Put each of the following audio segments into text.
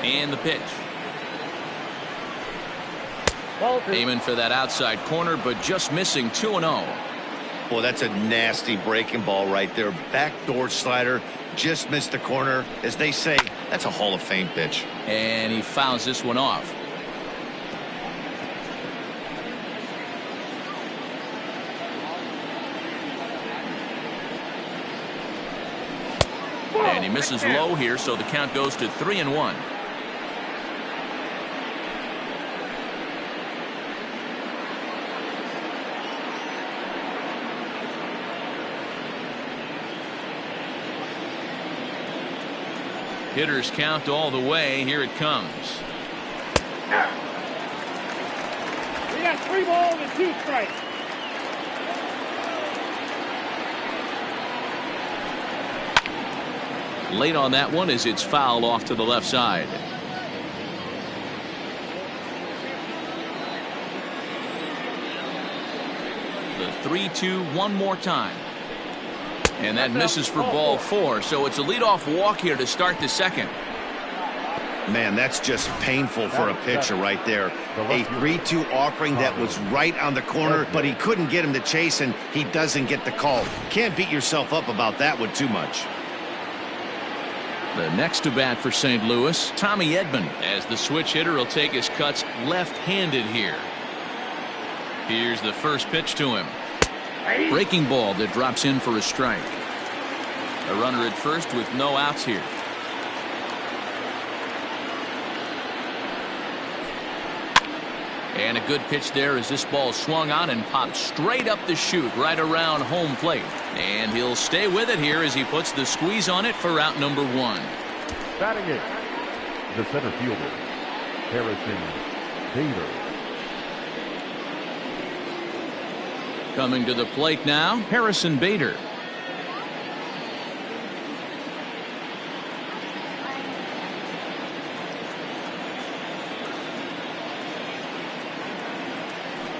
And the pitch. Aiming for that outside corner, but just missing 2-0. Well, that's a nasty breaking ball right there. Backdoor slider, just missed the corner. As they say, that's a Hall of Fame pitch. And he fouls this one off. And he misses low here, so the count goes to 3-1. Hitters count all the way. Here it comes. We got 3 balls and 2 strikes. Late on that one as it's fouled off to the left side. The 3-2 one more time. And that misses for ball 4, so it's a leadoff walk here to start the second. Man, that's just painful for a pitcher right there. A 3-2 offering that was right on the corner, but he couldn't get him to chase, and he doesn't get the call. Can't beat yourself up about that one too much. The next to bat for St. Louis, Tommy Edman, as the switch hitter will take his cuts left-handed here. Here's the first pitch to him. Breaking ball that drops in for a strike. A runner at first with no outs here. And a good pitch there as this ball swung on and popped straight up the chute right around home plate. And he'll stay with it here as he puts the squeeze on it for out number 1. Batting it, the center fielder, Harrison Bader. Coming to the plate now, Harrison Bader.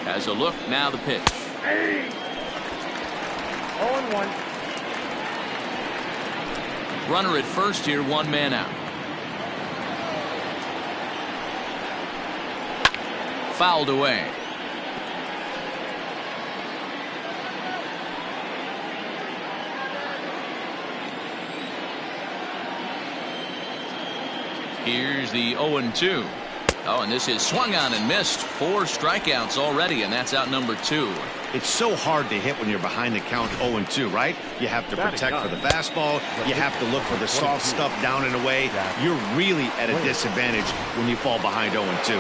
Has a look, now the pitch. 0-1. Runner at first here, 1 man out. Fouled away. Here's the 0-2. Oh, and this is swung on and missed. 4 strikeouts already, and that's out number 2. It's so hard to hit when you're behind the count 0-2, right? You have to protect for the fastball. You have to look for the soft stuff down and away. You're really at a disadvantage when you fall behind 0-2.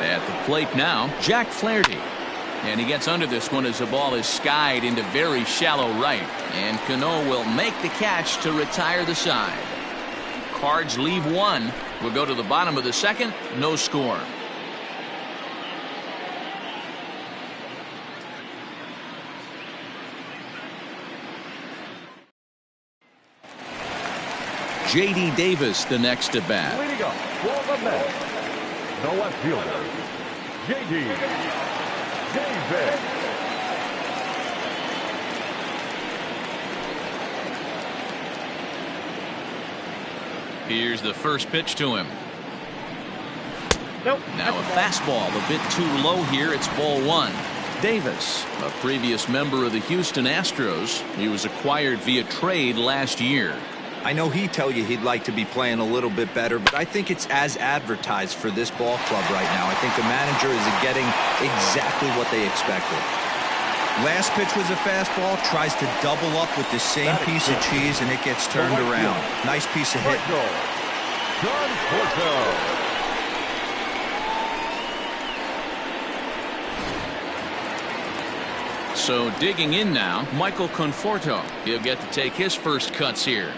At the plate now, Jack Flaherty. And he gets under this one as the ball is skied into very shallow right. And Cano will make the catch to retire the side. Cards leave 1. We'll go to the bottom of the second. No score. J.D. Davis the next to bat. Leading up for the Mets, the left fielder, J.D. Davis. Here's the first pitch to him. Nope. Now a fastball a bit too low here. It's ball 1. Davis, a previous member of the Houston Astros. He was acquired via trade last year. I know he'd tell you he'd like to be playing a little bit better, but I think it's as advertised for this ball club right now. I think the manager is getting exactly what they expected. Last pitch was a fastball, tries to double up with the same piece of cheese, and it gets turned around. Nice piece of hit. So digging in now, Michael Conforto. He'll get to take his first cuts here.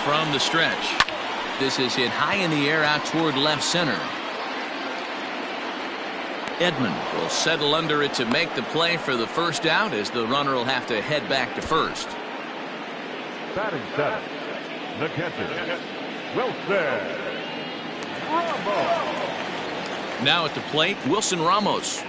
From the stretch. This is hit high in the air out toward left center. Edman will settle under it to make the play for the first out as the runner will have to head back to first. Batting 7, The catcher, Wilson Ramos. Now at the plate, Wilson Ramos.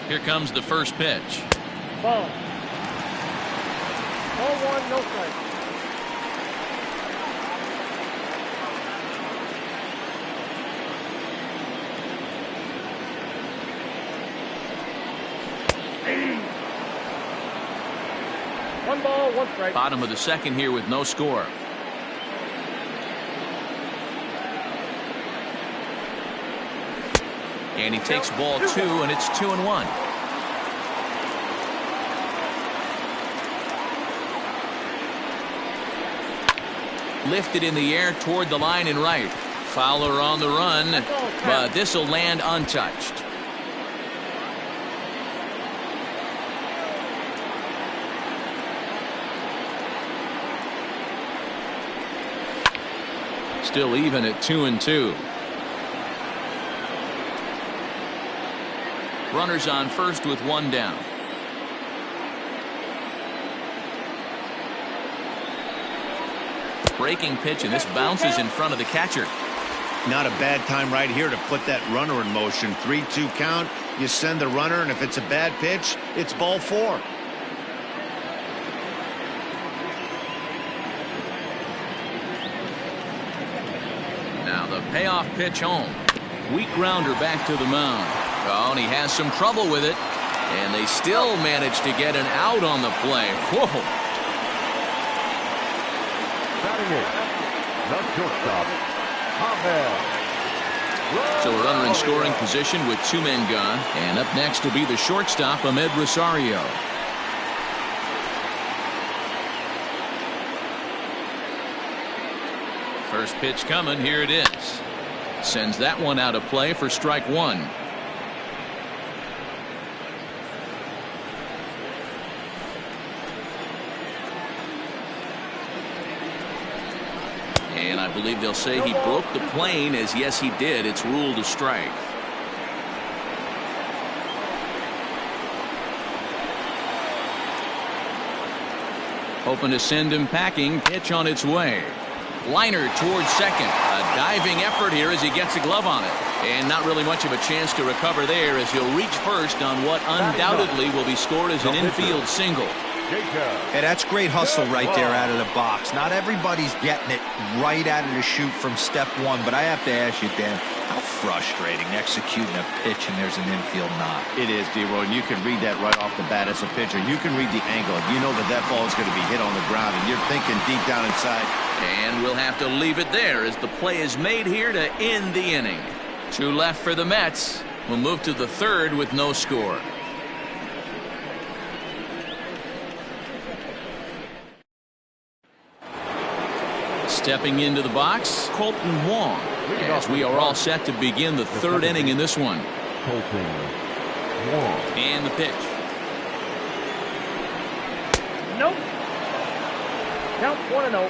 Here comes the first pitch. Ball. 0-1, no strike. One ball, one strike. Bottom of the second here with no score. And he takes ball 2, and it's 2-1. Lifted in the air toward the line and right. Fowler on the run, but this will land untouched. Still even at 2-2. Runners on first with one down. Breaking pitch, and this bounces in front of the catcher. Not a bad time right here to put that runner in motion. 3-2 count. You send the runner, and if it's a bad pitch, it's ball 4. Now the payoff pitch home. Weak grounder back to the mound. Oh, and he has some trouble with it. And they still manage to get an out on the play. Whoa. Batting it, the shortstop, Ahmed. So a runner in scoring position with 2 men gone. And up next will be the shortstop, Ahmed Rosario. First pitch coming. Here it is. Sends that one out of play for strike 1. And I believe they'll say he broke the plane, as yes he did. It's ruled a strike. Hoping to send him packing. Pitch on its way. Liner towards second. A diving effort here as he gets a glove on it. And not really much of a chance to recover there, as he'll reach first on what undoubtedly will be scored as an infield single. Hey, that's great hustle right there out of the box. Not everybody's getting it right out of the chute from step 1, but I have to ask you, Dan, how frustrating executing a pitch and there's an infield knock. It is, D-Roy, and you can read that right off the bat as a pitcher. You can read the angle. You know that that ball is going to be hit on the ground, and you're thinking deep down inside. And we'll have to leave it there as the play is made here to end the inning. 2 left for the Mets. We'll move to the third with no score. Stepping into the box, Colton Wong, as we are all set to begin the third inning in this one. Colton Wong. And the pitch. Nope. Count 1-0.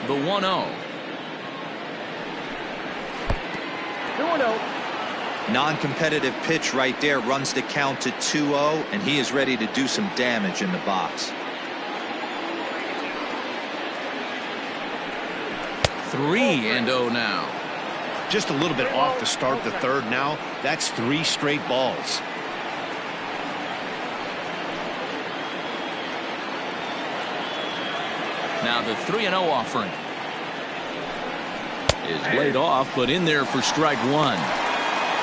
The 1-0. 2-0. Non-competitive pitch right there runs the count to 2-0, and he is ready to do some damage in the box. 3-0 now. Just a little bit off to start the third now. That's 3 straight balls. Now the 3-0 offering is laid off, but in there for strike 1.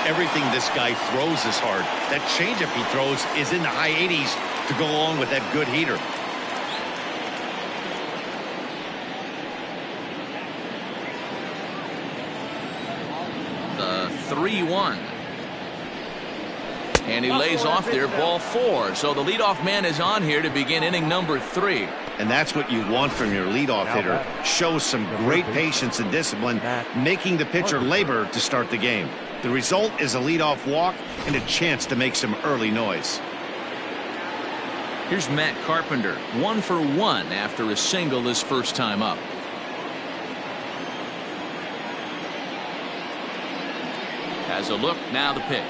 Everything this guy throws is hard. That changeup he throws is in the high 80s to go along with that good heater. The 3-1. And he lays off there, ball 4. So the leadoff man is on here to begin inning number 3. And that's what you want from your leadoff hitter. Shows some great patience and discipline, making the pitcher labor to start the game. The result is a leadoff walk and a chance to make some early noise. Here's Matt Carpenter, 1 for 1 after a single his first time up. Has a look, now the pitch.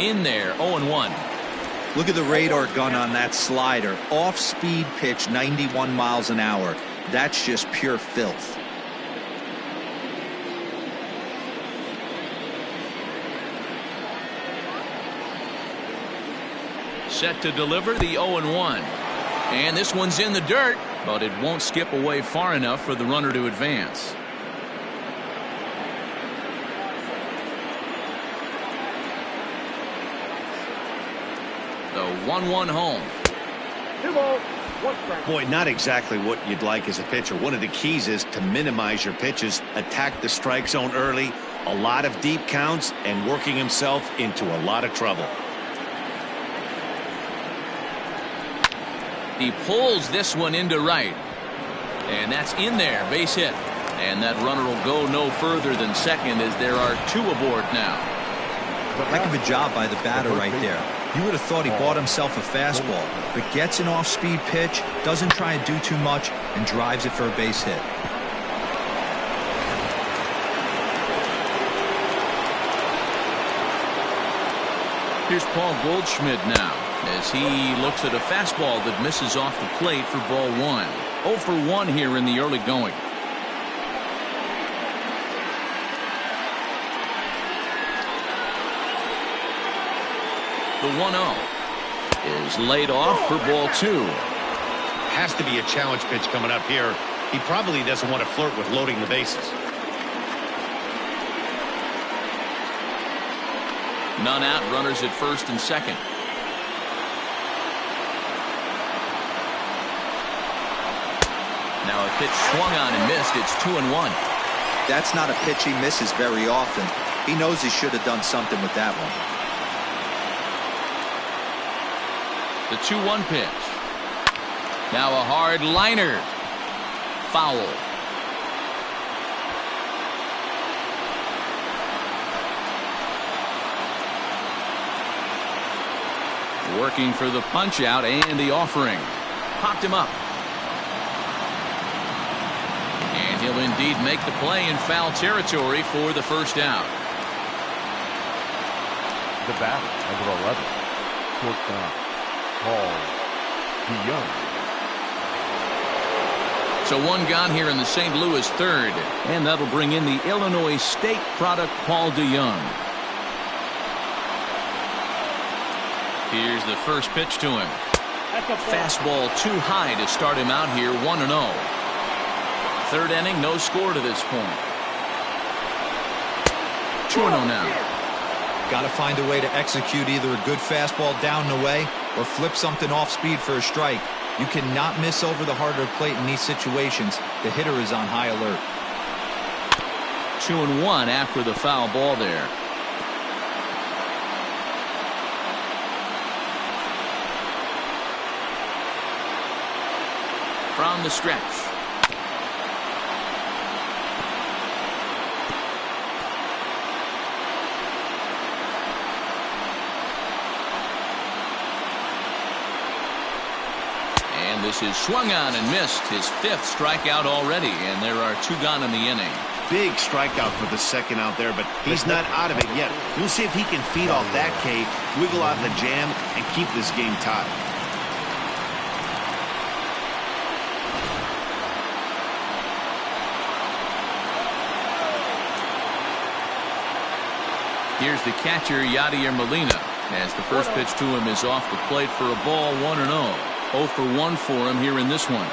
In there, 0-1. Look at the radar gun on that slider. Off-speed pitch, 91 miles an hour. That's just pure filth. Set to deliver the 0-1. And this one's in the dirt, but it won't skip away far enough for the runner to advance. The 1-1 home. 2 balls, 1 strike. Boy, not exactly what you'd like as a pitcher. One of the keys is to minimize your pitches, attack the strike zone early, a lot of deep counts, and working himself into a lot of trouble. He pulls this one into right. And that's in there, base hit. And that runner will go no further than second as there are 2 aboard now. Heck of a job by the batter right there. You would have thought he bought himself a fastball, but gets an off-speed pitch, doesn't try and do too much, and drives it for a base hit. Here's Paul Goldschmidt now as he looks at a fastball that misses off the plate for ball 1. 0 for 1 here in the early going. The 1-0 is laid off for ball 2. Has to be a challenge pitch coming up here. He probably doesn't want to flirt with loading the bases. None out, runners at first and second. Now a pitch swung on and missed. It's 2-1. That's not a pitch he misses very often. He knows he should have done something with that one. The 2-1 pitch. Now a hard liner. Foul. Working for the punch out and the offering. Popped him up. And he'll indeed make the play in foul territory for the first out. The batter, number 11, shortstop, Paul DeYoung. So 1 gone here in the St. Louis third. And that'll bring in the Illinois State product, Paul DeYoung. Here's the first pitch to him. Fastball too high to start him out here, 1-0. Third inning, no score to this point. 2-0 now. Got to find a way to execute either a good fastball down and away or flip something off speed for a strike. You cannot miss over the harder plate in these situations. The hitter is on high alert. 2-1 after the foul ball there. From the stretch. And this is swung on and missed. His 5th strikeout already, and there are 2 gone in the inning. Big strikeout for the second out there, but he's not out of it yet. We'll see if he can feed off that K, wiggle out the jam, and keep this game tied. Here's the catcher, Yadier Molina, as the first pitch to him is off the plate for a ball, 1-0. 0 for 1 for him here in this one.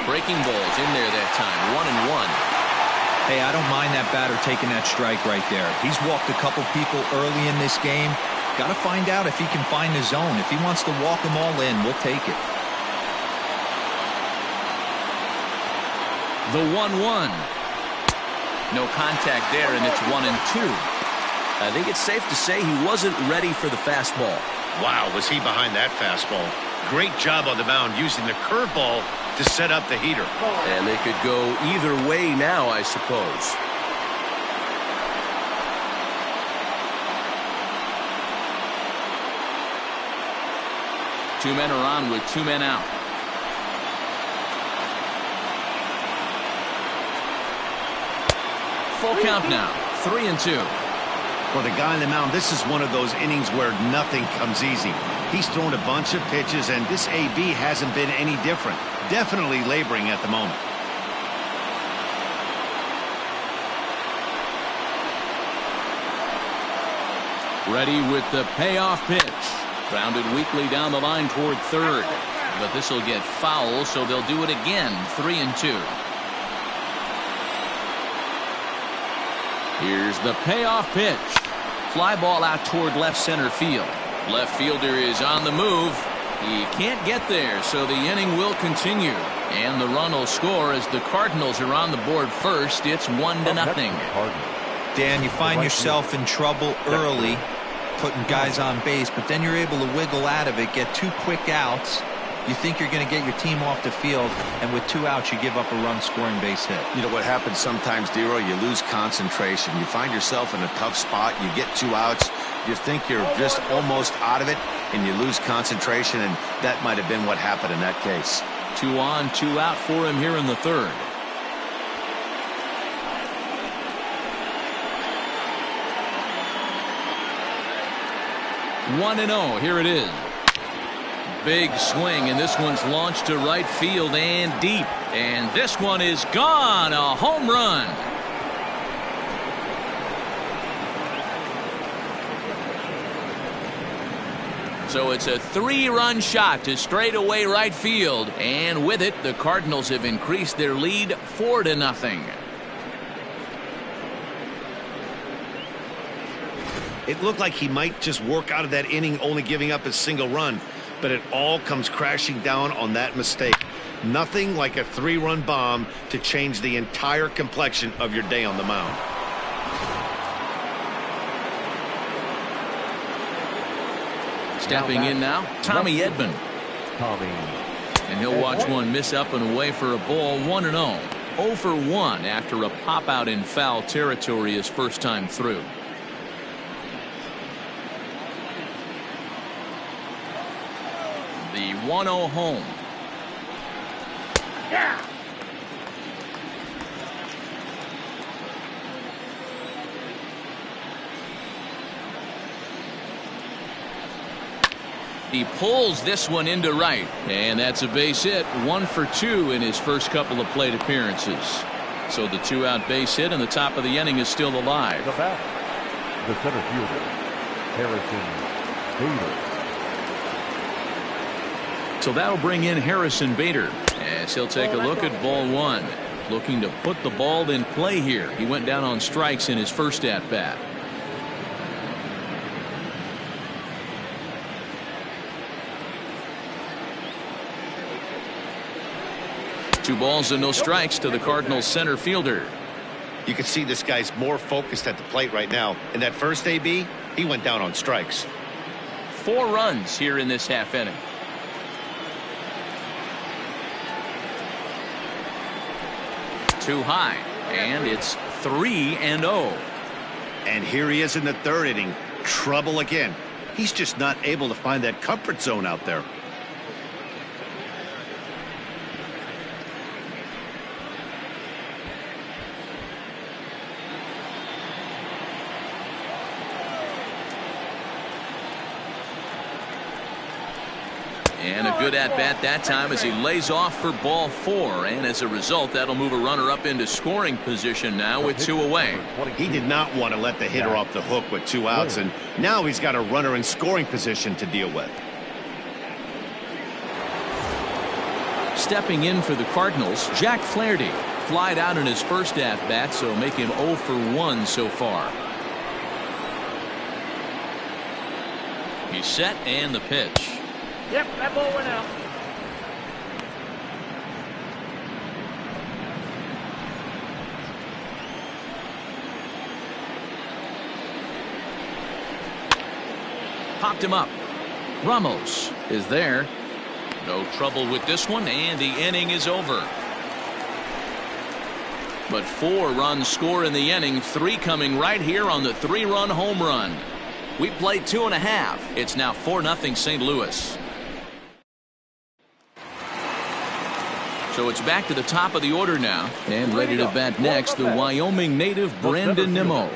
Breaking balls in there that time, 1-1. Hey, I don't mind that batter taking that strike right there. He's walked a couple people early in this game. Got to find out if he can find the zone. If he wants to walk them all in, we'll take it. The 1-1. No contact there, and it's 1-2. I think it's safe to say he wasn't ready for the fastball. Wow, was he behind that fastball. Great job on the mound using the curveball to set up the heater. And they could go either way now, I suppose. Two men are on with two men out. Full count now. 3-2. For the guy on the mound, this is one of those innings where nothing comes easy. He's thrown a bunch of pitches, and this AB hasn't been any different. Definitely laboring at the moment. Ready with the payoff pitch. Grounded weakly down the line toward third. But this will get foul, so they'll do it again. 3-2. Here's the payoff pitch. Fly ball out toward left center field. Left fielder is on the move. He can't get there, so the inning will continue. And the run will score as the Cardinals are on the board first. It's 1-0. Dan, you find yourself in trouble early, putting guys on base, but then you're able to wiggle out of it, get two quick outs. You think you're going to get your team off the field, and with two outs, you give up a run-scoring base hit. You know what happens sometimes, Dero? You lose concentration. You find yourself in a tough spot. You get two outs. You think you're just almost out of it, and you lose concentration, and that might have been what happened in that case. 2 on, 2 out for him here in the third. One and 0. Here it is. Big swing, and this one's launched to right field and deep. And this one is gone. A home run. So it's a 3-run shot to straightaway right field. And with it, the Cardinals have increased their lead 4-0. It looked like he might just work out of that inning, only giving up a single run. But it all comes crashing down on that mistake. Nothing like a 3-run bomb to change the entire complexion of your day on the mound. Stepping in now, Tommy Edman. And he'll watch one miss up and away for a ball. 1-0. 0 for 1 after a pop out in foul territory his first time through. The 1-0 home. Yeah. He pulls this one into right, and that's a base hit. 1 for 2 in his first couple of plate appearances. So the 2-out base hit, and the top of the inning is still alive. The batter, the center fielder, Harrison Bader. So that'll bring in Harrison Bader as he'll take a look at ball 1. Looking to put the ball in play here. He went down on strikes in his first at bat. Two balls and no strikes to the Cardinals center fielder. You can see this guy's more focused at the plate right now. In that first AB, he went down on strikes. 4 runs here in this half inning. Too high, and it's 3-0. And here he is in the third inning. Trouble again. He's just not able to find that comfort zone out there. And a good at-bat that time as he lays off for ball 4. And as a result, that'll move a runner up into scoring position now with 2 away. He did not want to let the hitter off the hook with 2 outs, and now he's got a runner in scoring position to deal with. Stepping in for the Cardinals, Jack Flaherty. Flied out in his first at-bat, so make him 0 for 1 so far. He's set, and the pitch. Yep, that ball went out. Popped him up. Ramos is there. No trouble with this one, and the inning is over. But 4 runs score in the inning, 3 coming right here on the 3-run home run. We played 2.5. It's now 4-0 St. Louis. So it's back to the top of the order now. And ready to bat next, the Wyoming native Brandon Nimmo.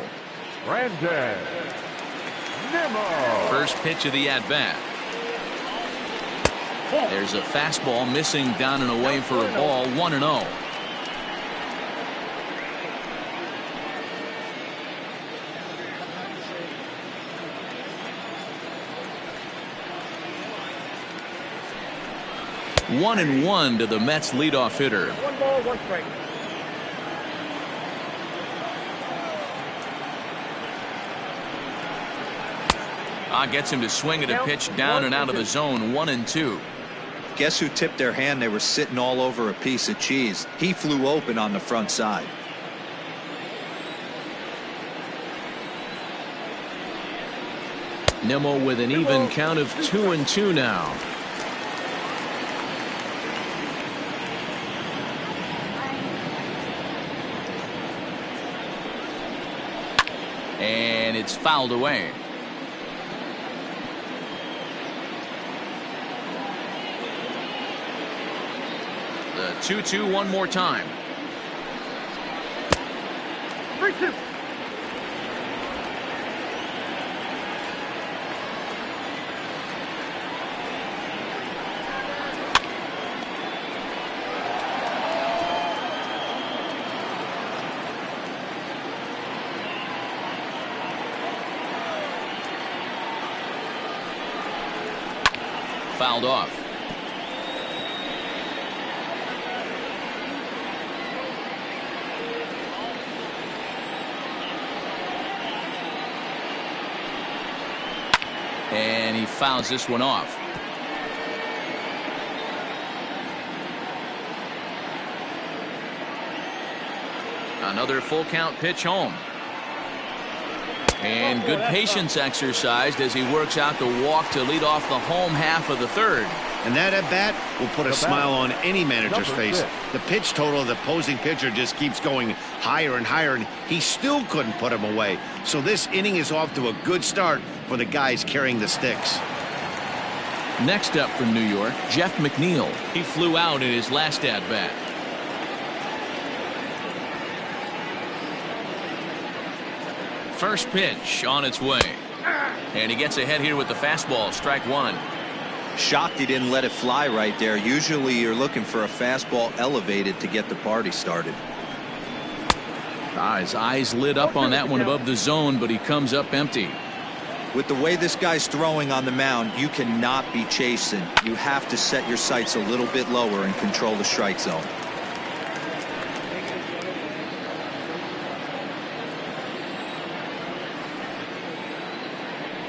Brandon Nimmo. First pitch of the at-bat. There's a fastball missing down and away for a ball, 1-0. One and one to the Mets leadoff hitter. 1 ball, 1 strike. Gets him to swing at a pitch down and out of the zone, 1-2. Guess who tipped their hand? They were sitting all over a piece of cheese. He flew open on the front side. Nimmo with an even count of 2-2 now. And it's fouled away. The 2-2 one more time. 3-2. Fouled off. And he fouls this one off. Another full count pitch home. And good patience exercised as he works out the walk to lead off the home half of the third. And that at bat will put a smile on any manager's face. 6. The pitch total of the opposing pitcher just keeps going higher and higher, and he still couldn't put him away. So this inning is off to a good start for the guys carrying the sticks. Next up from New York, Jeff McNeil. He flew out in his last at bat. First pitch on its way. And he gets ahead here with the fastball, strike one. Shocked he didn't let it fly right there. Usually you're looking for a fastball elevated to get the party started. His eyes lit up on that one above the zone, but he comes up empty. With the way this guy's throwing on the mound, you cannot be chasing. You have to set your sights a little bit lower and control the strike zone.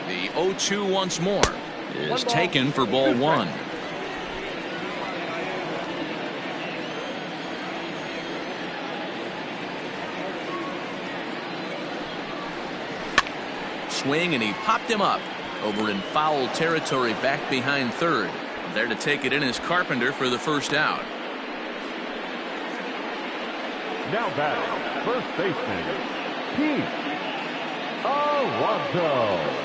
The 0-2 once more is taken for ball one. Swing, and he popped him up over in foul territory back behind third. There to take it in is Carpenter for the first out. Now batting, first baseman, Pete Alonso.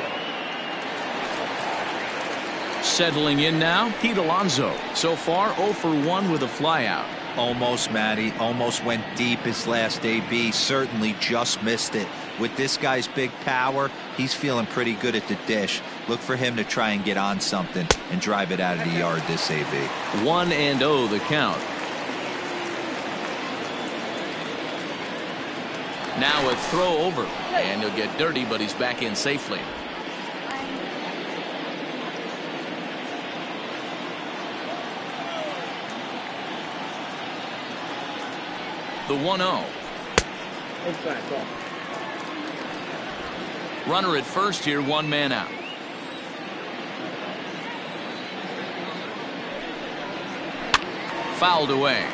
Settling in now, Pete Alonso. So far 0 for 1 with a flyout. Almost, Matty. Almost went deep his last AB. Certainly just missed it. With this guy's big power, he's feeling pretty good at the dish. Look for him to try and get on something and drive it out of the yard this AB. 1-0 the count. Now a throw over, and he'll get dirty, but he's back in safely. The 1-0. Inside ball. Runner at first here, one man out. Fouled away.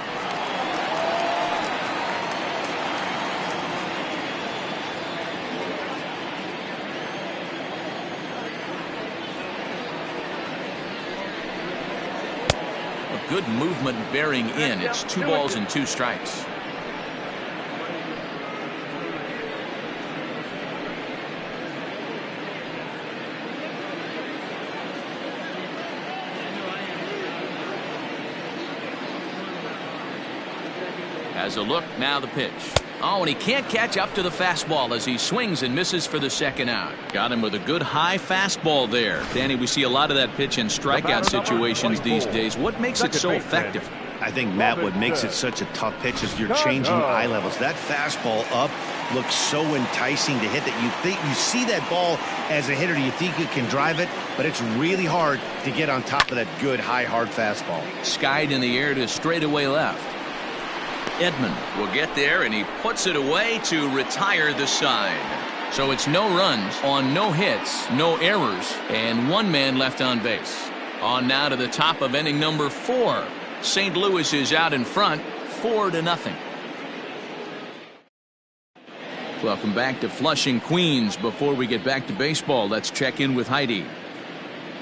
A good movement bearing in. It's 2 balls and 2 strikes. Has a look, now the pitch. Oh, and he can't catch up to the fastball as he swings and misses for the second out. Got him with a good high fastball there. Danny, we see a lot of that pitch in strikeout situations these days. What makes it so effective? I think, Matt, what makes it such a tough pitch is you're changing eye levels. That fastball up looks so enticing to hit that you see that ball as a hitter, you think you can drive it, but it's really hard to get on top of that good high hard fastball. Skied in the air to straightaway left. Edman will get there, and he puts it away to retire the side. So it's no runs on no hits, no errors, and one man left on base. On now to the top of inning number 4. St. Louis is out in front, 4-0. Welcome back to Flushing, Queens. Before we get back to baseball, let's check in with Heidi.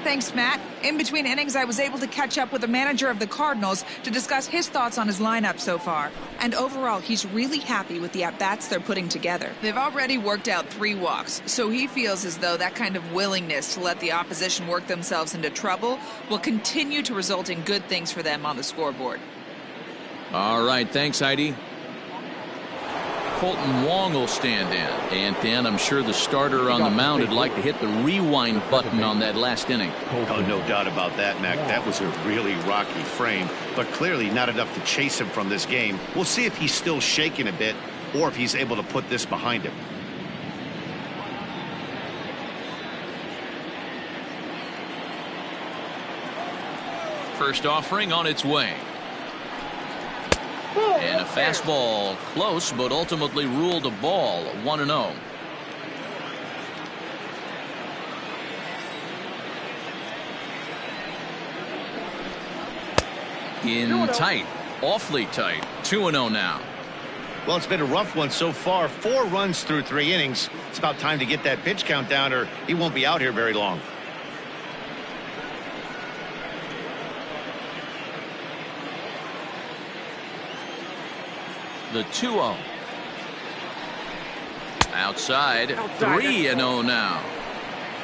Thanks, Matt. In between innings, I was able to catch up with the manager of the Cardinals to discuss his thoughts on his lineup so far. And overall, he's really happy with the at-bats they're putting together. They've already worked out 3 walks, so he feels as though that kind of willingness to let the opposition work themselves into trouble will continue to result in good things for them on the scoreboard. All right, thanks, Heidi. Colton Wong will stand in. And Dan, I'm sure the starter on the mound would like to hit the rewind button on that last inning. Oh, no doubt about that, Mac. That was a really rocky frame, but clearly not enough to chase him from this game. We'll see if he's still shaking a bit or if he's able to put this behind him. First offering on its way. And a fastball close, but ultimately ruled a ball. 1-0. In tight, awfully tight. 2-0 now. Well, it's been a rough one so far. 4 runs through 3 innings. It's about time to get that pitch count down, or he won't be out here very long. The 2-0. Outside. 3-0 now.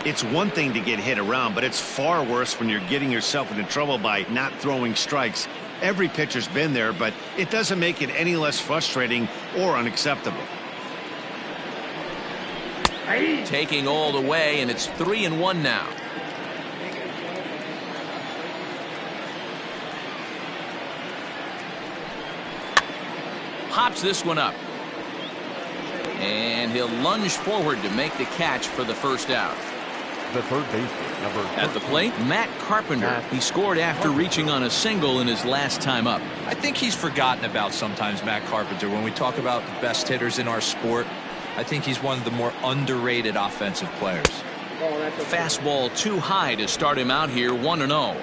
It's one thing to get hit around, but it's far worse when you're getting yourself into trouble by not throwing strikes. Every pitcher's been there, but it doesn't make it any less frustrating or unacceptable. Taking all the way, and it's 3-1 now. Hops this one up. And he'll lunge forward to make the catch for the first out. The third baseman, number 13. At the plate, Matt Carpenter. He scored after reaching on a single in his last time up. I think he's forgotten about sometimes, Matt Carpenter. When we talk about the best hitters in our sport, I think he's one of the more underrated offensive players. Fastball too high to start him out here. 1-0.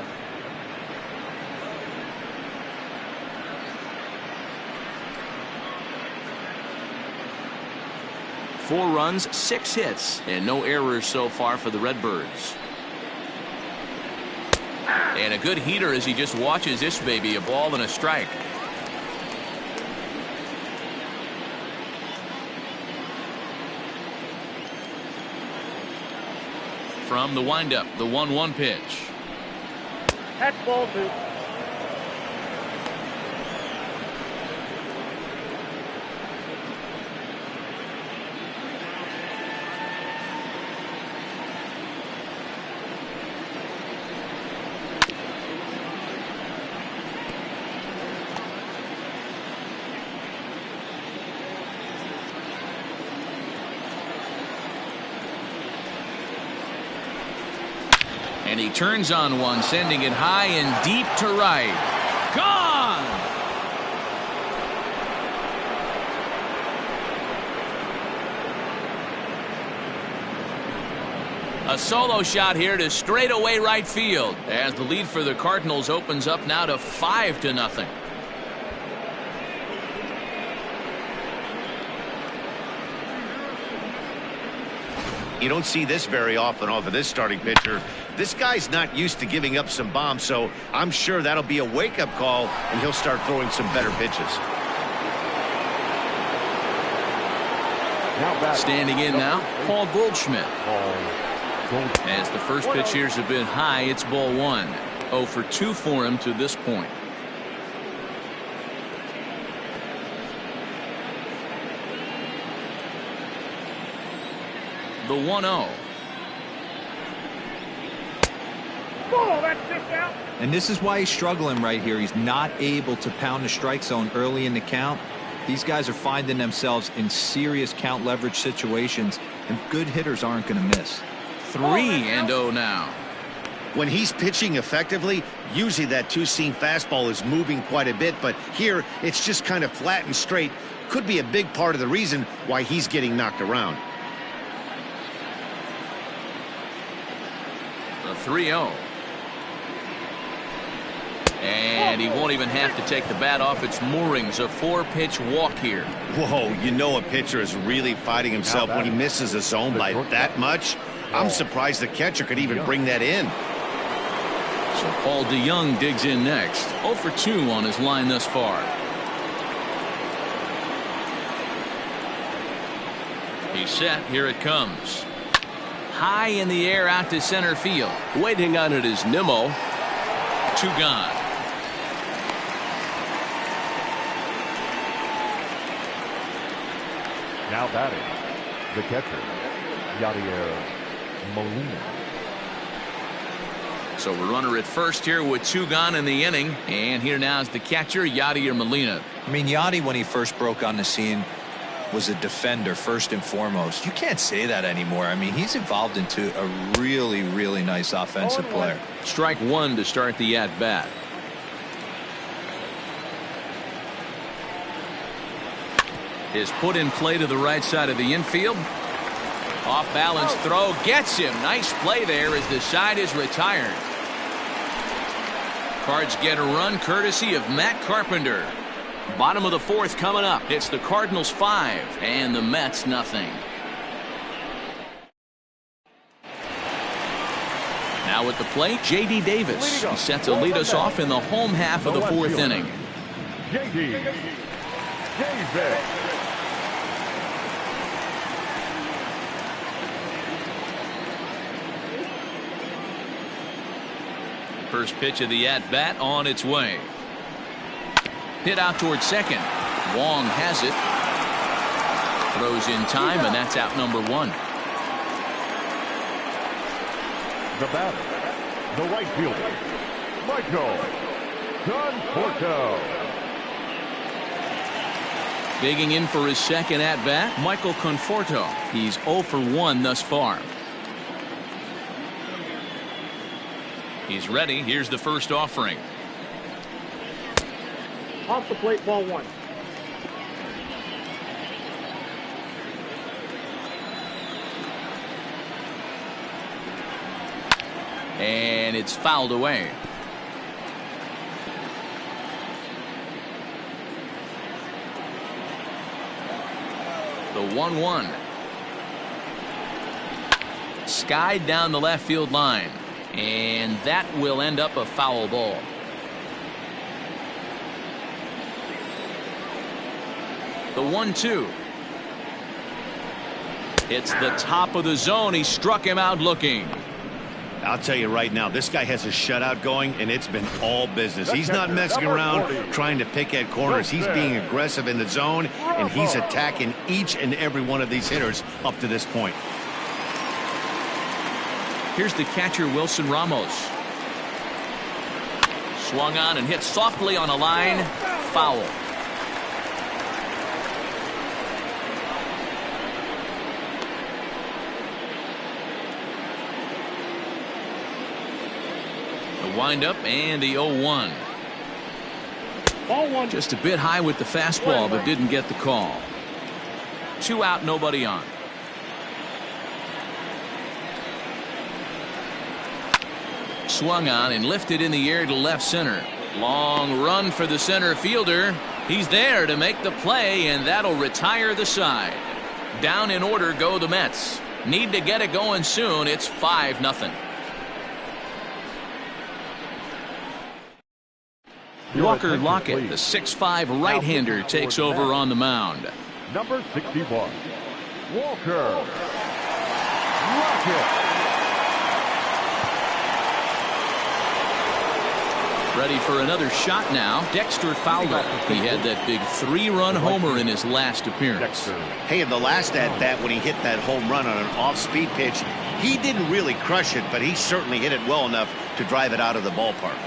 Four runs, 6 hits, and no errors so far for the Redbirds. And a good heater as he just watches this baby, a ball and a strike. From the windup, the 1-1 pitch. That's ball 2. And he turns on one, sending it high and deep to right. Gone! A solo shot here to straightaway right field as the lead for the Cardinals opens up now to 5-0. You don't see this very often off of this starting pitcher. This guy's not used to giving up some bombs, so I'm sure that'll be a wake-up call, and he'll start throwing some better pitches. Standing in now, Paul Goldschmidt. As the first pitch here's a bit high, it's ball 1. 0 for 2 for him to this point. The 1-0. Oh, that's just out. And this is why he's struggling right here. He's not able to pound the strike zone early in the count. These guys are finding themselves in serious count leverage situations, and good hitters aren't going to miss. 3-0 now. When he's pitching effectively, usually that two-seam fastball is moving quite a bit, but here it's just kind of flat and straight. Could be a big part of the reason why he's getting knocked around. The 3-0. And he won't even have to take the bat off its moorings. A 4-pitch walk here. Whoa, you know a pitcher is really fighting himself when he misses a zone by that much. I'm surprised the catcher could even bring that in. So Paul DeYoung digs in next. 0 for 2 on his line thus far. He's set. Here it comes. High in the air out to center field. Waiting on it is Nimmo. 2 gone. Now batting, the catcher, Yadier Molina. So a runner at first here with 2 gone in the inning. And here now is the catcher, Yadier Molina. I mean, Yadi, when he first broke on the scene, was a defender first and foremost. You can't say that anymore. I mean, he's evolved into a really, really nice offensive player. Strike 1 to start the at-bat. Is put in play to the right side of the infield. Off balance throw gets him. Nice play there as the side is retired. Cards get a run courtesy of Matt Carpenter. Bottom of the 4th coming up. It's the Cardinals 5 and the Mets nothing. Now at the plate, J.D. Davis. He's set to lead us off in the home half of the 4th inning. J.D. Davis. First pitch of the at-bat on its way. Hit out towards second. Wong has it. Throws in time, and that's out number 1. The batter, the right fielder, Michael Conforto. Digging in for his second at-bat, Michael Conforto. He's 0 for 1 thus far. He's ready. Here's the first offering. Off the plate, ball 1. And it's fouled away. The 1-1. Skied down the left field line. And that will end up a foul ball. The 1-2. It's the top of the zone. He struck him out looking. I'll tell you right now, this guy has a shutout going, and it's been all business. He's not messing around trying to pick at corners. He's being aggressive in the zone, and he's attacking each and every one of these hitters up to this point. Here's the catcher, Wilson Ramos. Swung on and hit softly on a line. Foul. The windup and the 0-1. Ball 1. Just a bit high with the fastball, but didn't get the call. 2 out, nobody on. Swung on and lifted in the air to left center. Long run for the center fielder. He's there to make the play, and that'll retire the side. Down in order go the Mets. Need to get it going soon. It's 5-0. Walker Lockett, the 6'5" right-hander, takes over on the mound. Number 61, Walker Lockett. Ready for another shot now. Dexter Fowler. He had that big 3-run homer in his last appearance. Hey, in the last at-bat when he hit that home run on an off-speed pitch, he didn't really crush it, but he certainly hit it well enough to drive it out of the ballpark.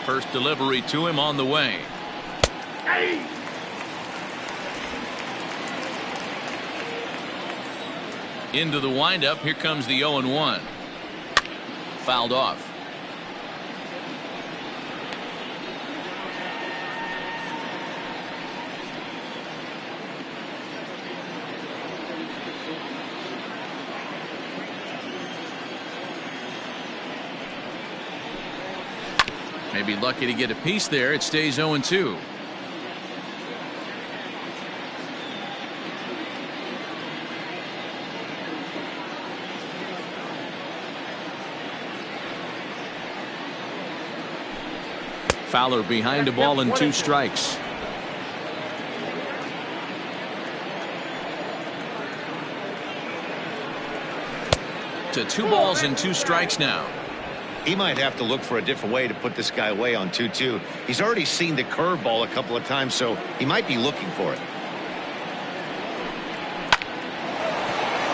First delivery to him on the way. Into the windup. Here comes the 0-1. Fouled off. Maybe lucky to get a piece there. It stays 0-2. Fowler behind a ball and 2 strikes. To 2 balls and 2 strikes now. He might have to look for a different way to put this guy away on 2-2. He's already seen the curveball a couple of times, so he might be looking for it.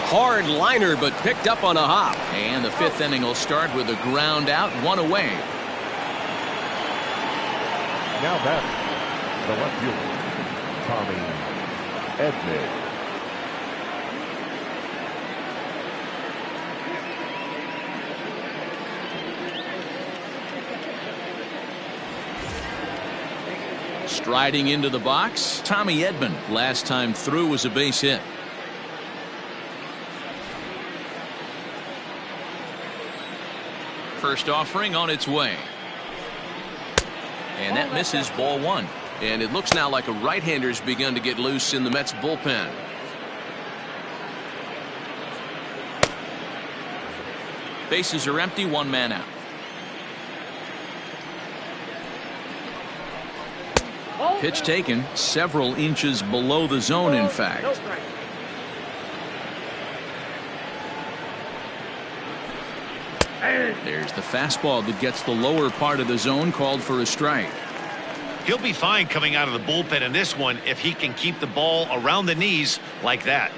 Hard liner, but picked up on a hop. And the 5th inning will start with a ground out, 1 away. Now batting, the left fielder, Tommy Edman. Striding into the box, Tommy Edman. Last time through was a base hit. First offering on its way. And that misses, ball 1. And it looks now like a right-hander's begun to get loose in the Mets bullpen. Bases are empty, 1 man out. Pitch taken several inches below the zone, in fact. There's the fastball that gets the lower part of the zone, called for a strike. He'll be fine coming out of the bullpen in this one if he can keep the ball around the knees like that.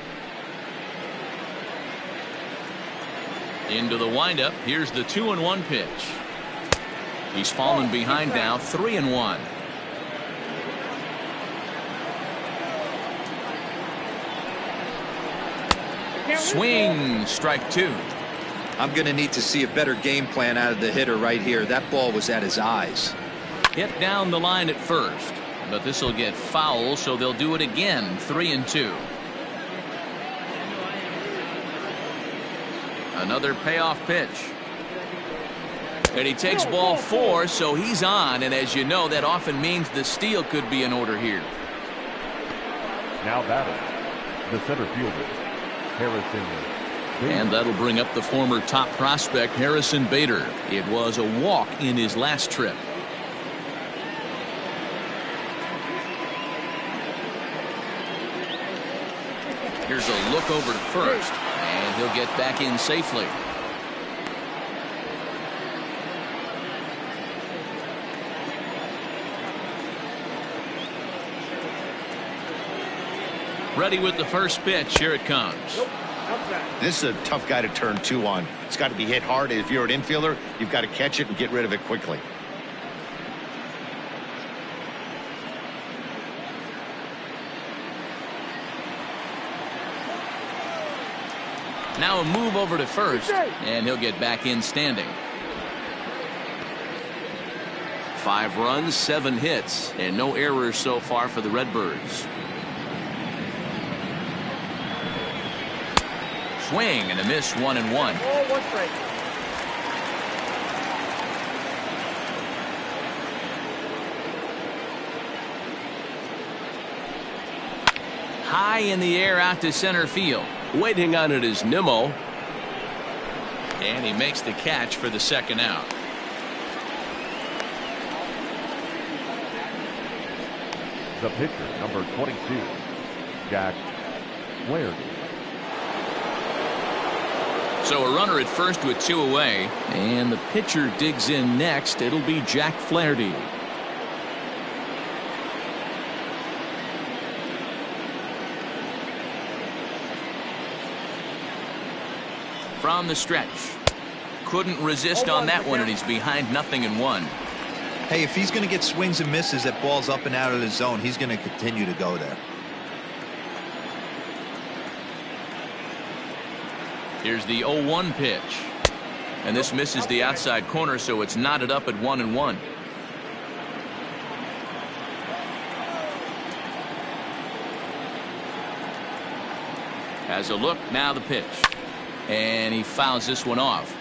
Into the windup. Here's the 2-1 pitch. He's fallen behind now, 3-1. Swing, strike 2. I'm going to need to see a better game plan out of the hitter right here. That ball was at his eyes. Hit down the line at first, but this will get foul, so they'll do it again. 3-2. Another payoff pitch. And he takes ball 4, so he's on, and as you know, that often means the steal could be in order here. Now batting, the center fielder, Harrison. And that'll bring up the former top prospect, Harrison Bader. It was a walk in his last trip. Here's a look over to first, and he'll get back in safely. Ready with the first pitch. Here it comes. This is a tough guy to turn 2 on. It's got to be hit hard. If you're an infielder, you've got to catch it and get rid of it quickly. Now a move over to first, and he'll get back in standing. 5 runs, 7 hits, and no errors so far for the Redbirds. Swing and a miss, 1-1. High in the air out to center field. Waiting on it is Nimmo. And he makes the catch for the 2nd out. The pitcher, number 22, Jack Flaherty. So a runner at first with 2 away, and the pitcher digs in next. It'll be Jack Flaherty. From the stretch. Couldn't resist on that one, and he's behind 0-1. Hey, if he's going to get swings and misses at balls up and out of the zone, he's going to continue to go there. Here's the 0-1 pitch. And this misses the outside corner, so it's knotted up at 1-1. Has a look, now the pitch. And he fouls this one off.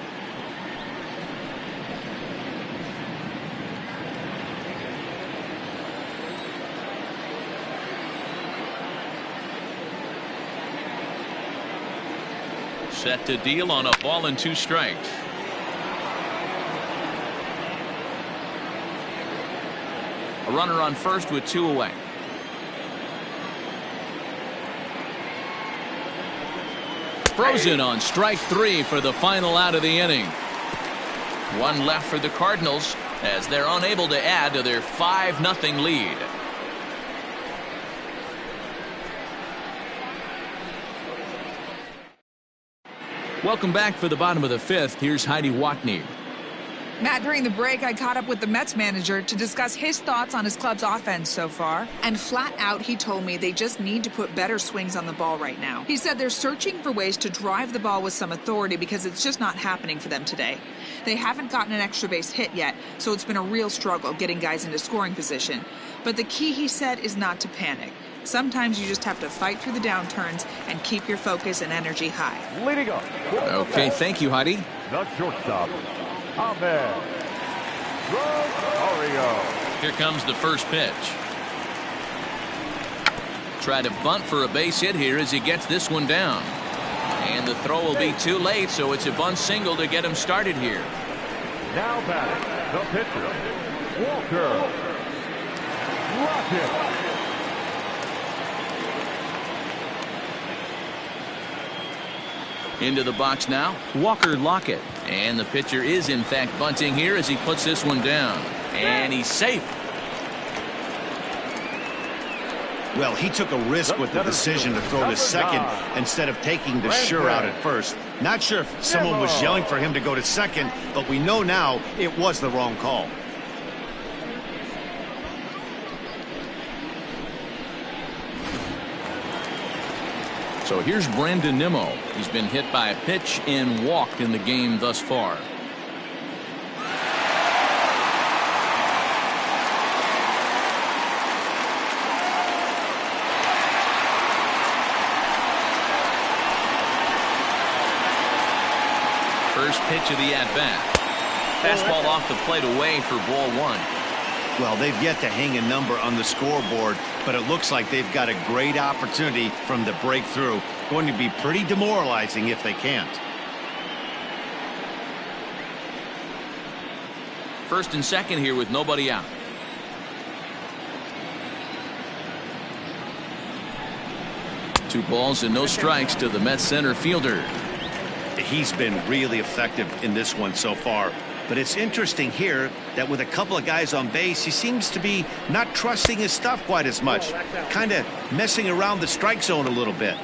Set to deal on a ball and 2 strikes. A runner on first with 2 away. Frozen on strike 3 for the final out of the inning. 1 left for the Cardinals as they're unable to add to their 5-0 lead. Welcome back for the bottom of the 5th. Here's Heidi Watney. Matt, during the break, I caught up with the Mets manager to discuss his thoughts on his club's offense so far. And flat out, he told me they just need to put better swings on the ball right now. He said they're searching for ways to drive the ball with some authority because it's just not happening for them today. They haven't gotten an extra base hit yet, so it's been a real struggle getting guys into scoring position. But the key, he said, is not to panic. Sometimes you just have to fight through the downturns and keep your focus and energy high. Leading up. Okay, thank you, Heidi. The shortstop, Ahmed. Here comes the first pitch. Try to bunt for a base hit here as he gets this one down. And the throw will be too late, so it's a bunt single to get him started here. Now batting, the pitcher, Walker Rocket. Into the box now, Walker Lockett. And the pitcher is in fact bunting here as he puts this one down. And he's safe. Well, he took a risk with the decision to throw to second instead of taking the sure out at first. Not sure if someone was yelling for him to go to second, but we know now it was the wrong call. So here's Brandon Nimmo. He's been hit by a pitch and walked in the game thus far. First pitch of the at-bat. Fastball off the plate away for ball 1. Well, they've yet to hang a number on the scoreboard, but it looks like they've got a great opportunity from the breakthrough. Going to be pretty demoralizing if they can't. First and second here with nobody out. Two balls and no strikes to the Mets center fielder. He's been really effective in this one so far. But it's interesting here that with a couple of guys on base, he seems to be not trusting his stuff quite as much. Kind of messing around the strike zone a little bit.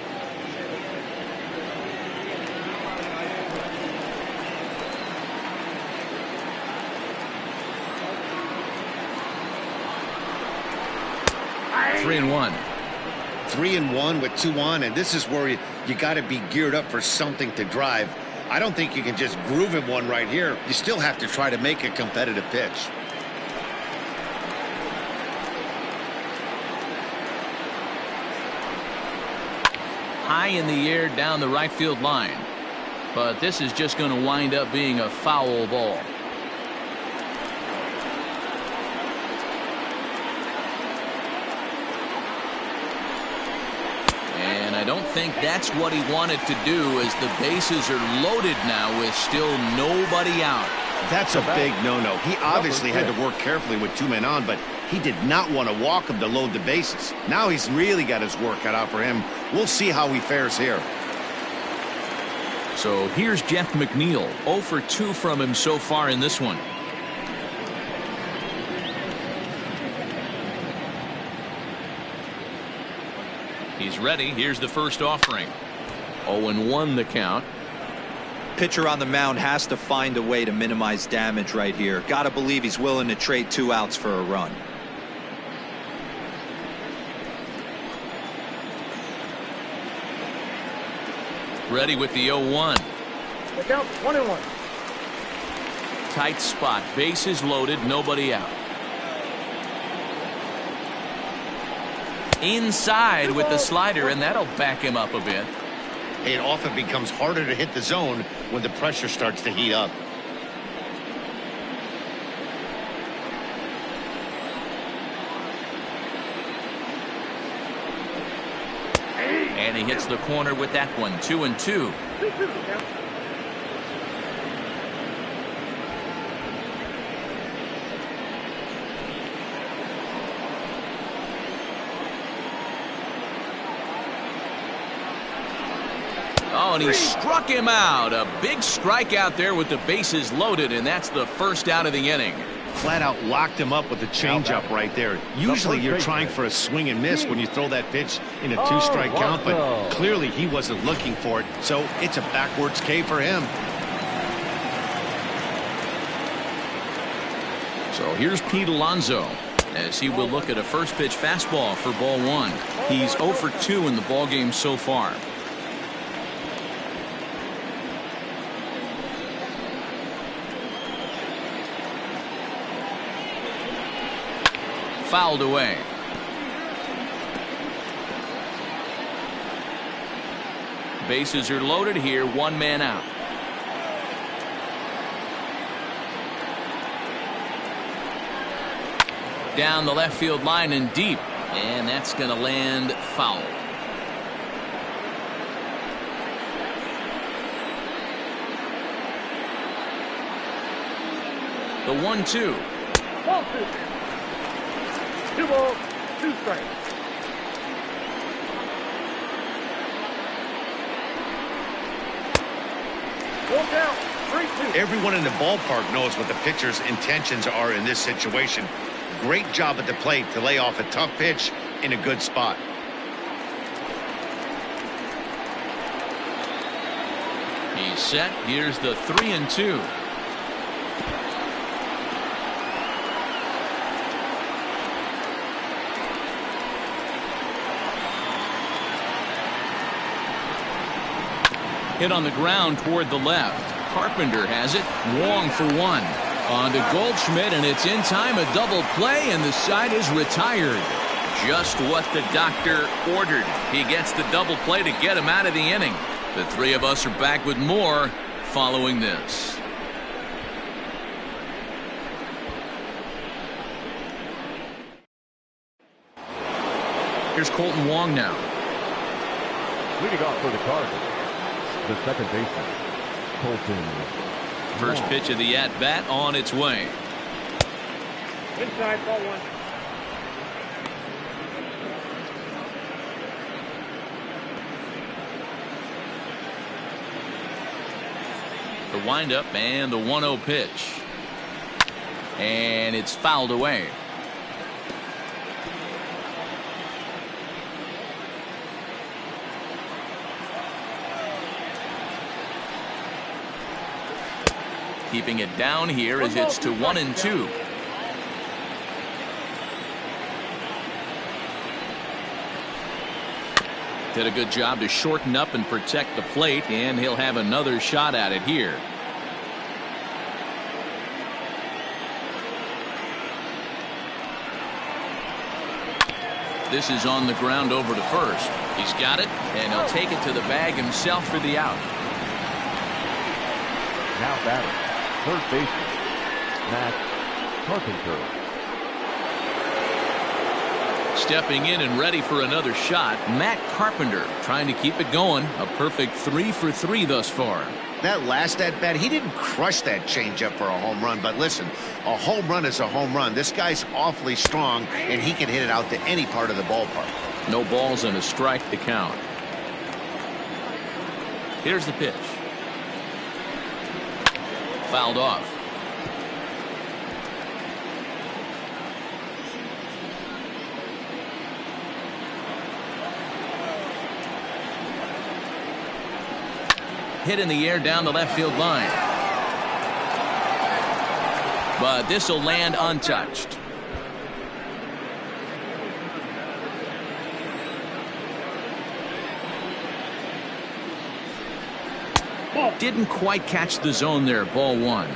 Three and one. 3-1 with 2 on, and this is where you got to be geared up for something to drive. I don't think you can just groove him one right here. You still have to try to make a competitive pitch. High in the air down the right field line. But this is just going to wind up being a foul ball. I don't think that's what he wanted to do, as the bases are loaded now with still nobody out. That's a big no-no. He obviously had to work carefully with 2 men on, but he did not want to walk him to load the bases. Now he's really got his work cut out for him. We'll see how he fares here. So here's Jeff McNeil. 0 for 2 from him so far in this one. He's ready. Here's the first offering. 0-1 the count. Pitcher on the mound has to find a way to minimize damage right here. Got to believe he's willing to trade 2 outs for a run. Ready with the 0-1. The count 1-1. Tight spot. Bases loaded. Nobody out. Inside with the slider, and that'll back him up a bit. It often becomes harder to hit the zone when the pressure starts to heat up. And he hits the corner with that one. 2-2. Oh, and he struck him out. A big strikeout there with the bases loaded, and that's the first out of the inning. Flat out locked him up with a changeup right there. Usually you're trying for a swing and miss when you throw that pitch in a 2-strike count, but clearly he wasn't looking for it, so it's a backwards K for him. So here's Pete Alonso as he will look at a first pitch fastball for ball 1. He's 0 for 2 in the ballgame so far. Fouled away. Bases are loaded here. 1 man out. Down the left field line and deep, and that's going to land foul. The 1-2. 2 balls, 2 strikes. One down, 3-2. Everyone in the ballpark knows what the pitcher's intentions are in this situation. Great job at the plate to lay off a tough pitch in a good spot. He's set. Here's the 3-2. Hit on the ground toward the left. Carpenter has it. Wong for 1. On to Goldschmidt, and it's in time. A double play, and the side is retired. Just what the doctor ordered. He gets the double play to get him out of the inning. The three of us are back with more following this. Here's Colton Wong now. Leading off for the Cardinals, the second baseman, Colton. First pitch of the at-bat on its way. Inside, ball 1. The windup and the 1-0 pitch. And it's fouled away. Keeping it down here as it's to 1-2. Did a good job to shorten up and protect the plate, and he'll have another shot at it here. This is on the ground over to first. He's got it, and he'll take it to the bag himself for the out. Now batting, third baseman, Matt Carpenter. Stepping in and ready for another shot, Matt Carpenter trying to keep it going. A perfect 3 for 3 thus far. That last at-bat, he didn't crush that changeup for a home run, but listen, a home run is a home run. This guy's awfully strong, and he can hit it out to any part of the ballpark. No balls and a strike to count. Here's the pitch. fouled off. Hit in the air down the left field line. But this will land untouched. Didn't quite catch the zone there. Ball one.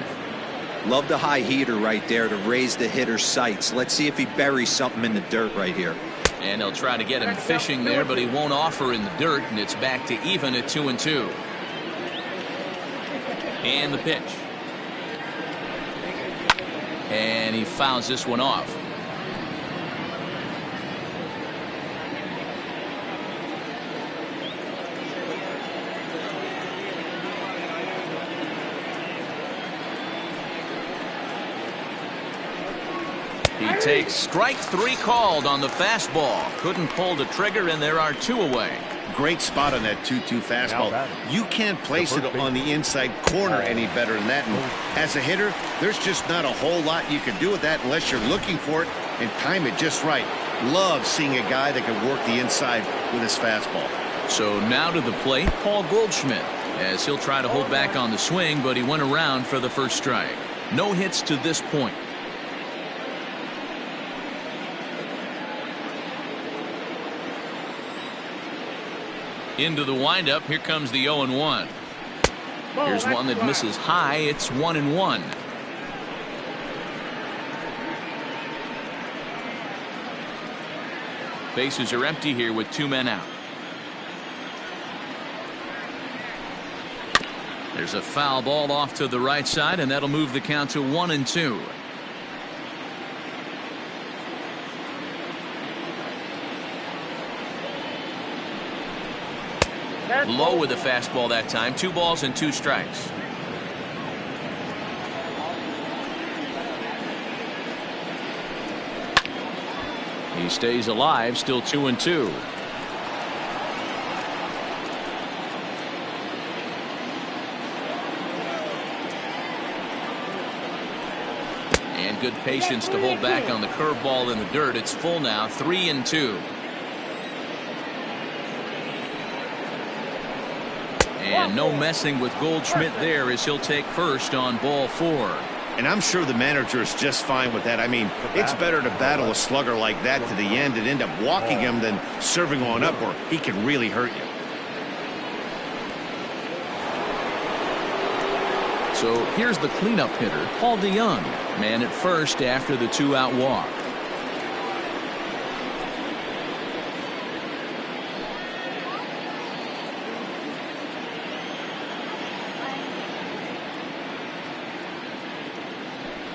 Love the high heater right there to raise the hitter's sights. Let's see if he buries something in the dirt right here. And they'll try to get him fishing there, but he won't offer in the dirt, and it's back to even at 2-2. And the pitch. And he fouls this one off. He takes strike three called on the fastball. Couldn't pull the trigger, and there are two away. Great spot on that 2-2 fastball. You can't place it on the inside corner any better than that. And as a hitter, there's just not a whole lot you can do with that unless you're looking for it and time it just right. Love seeing a guy that can work the inside with his fastball. So now to the plate, Paul Goldschmidt, as he'll try to hold back on the swing, but he went around for the first strike. No hits to this point. Into the windup. Here comes the 0-1. Here's one that misses high. It's 1-1. Bases are empty here with two men out. There's a foul ball off to the right side, and that'll move the count to 1-2. Low with the fastball that time. 2 balls and 2 strikes. He stays alive, still 2-2. And good patience to hold back on the curveball in the dirt. It's full now, 3-2. And no messing with Goldschmidt there as he'll take first on ball 4. And I'm sure the manager is just fine with that. I mean, it's better to battle a slugger like that to the end and end up walking him than serving on up, or he can really hurt you. So here's the cleanup hitter, Paul DeYoung, man at first after the 2-out walk.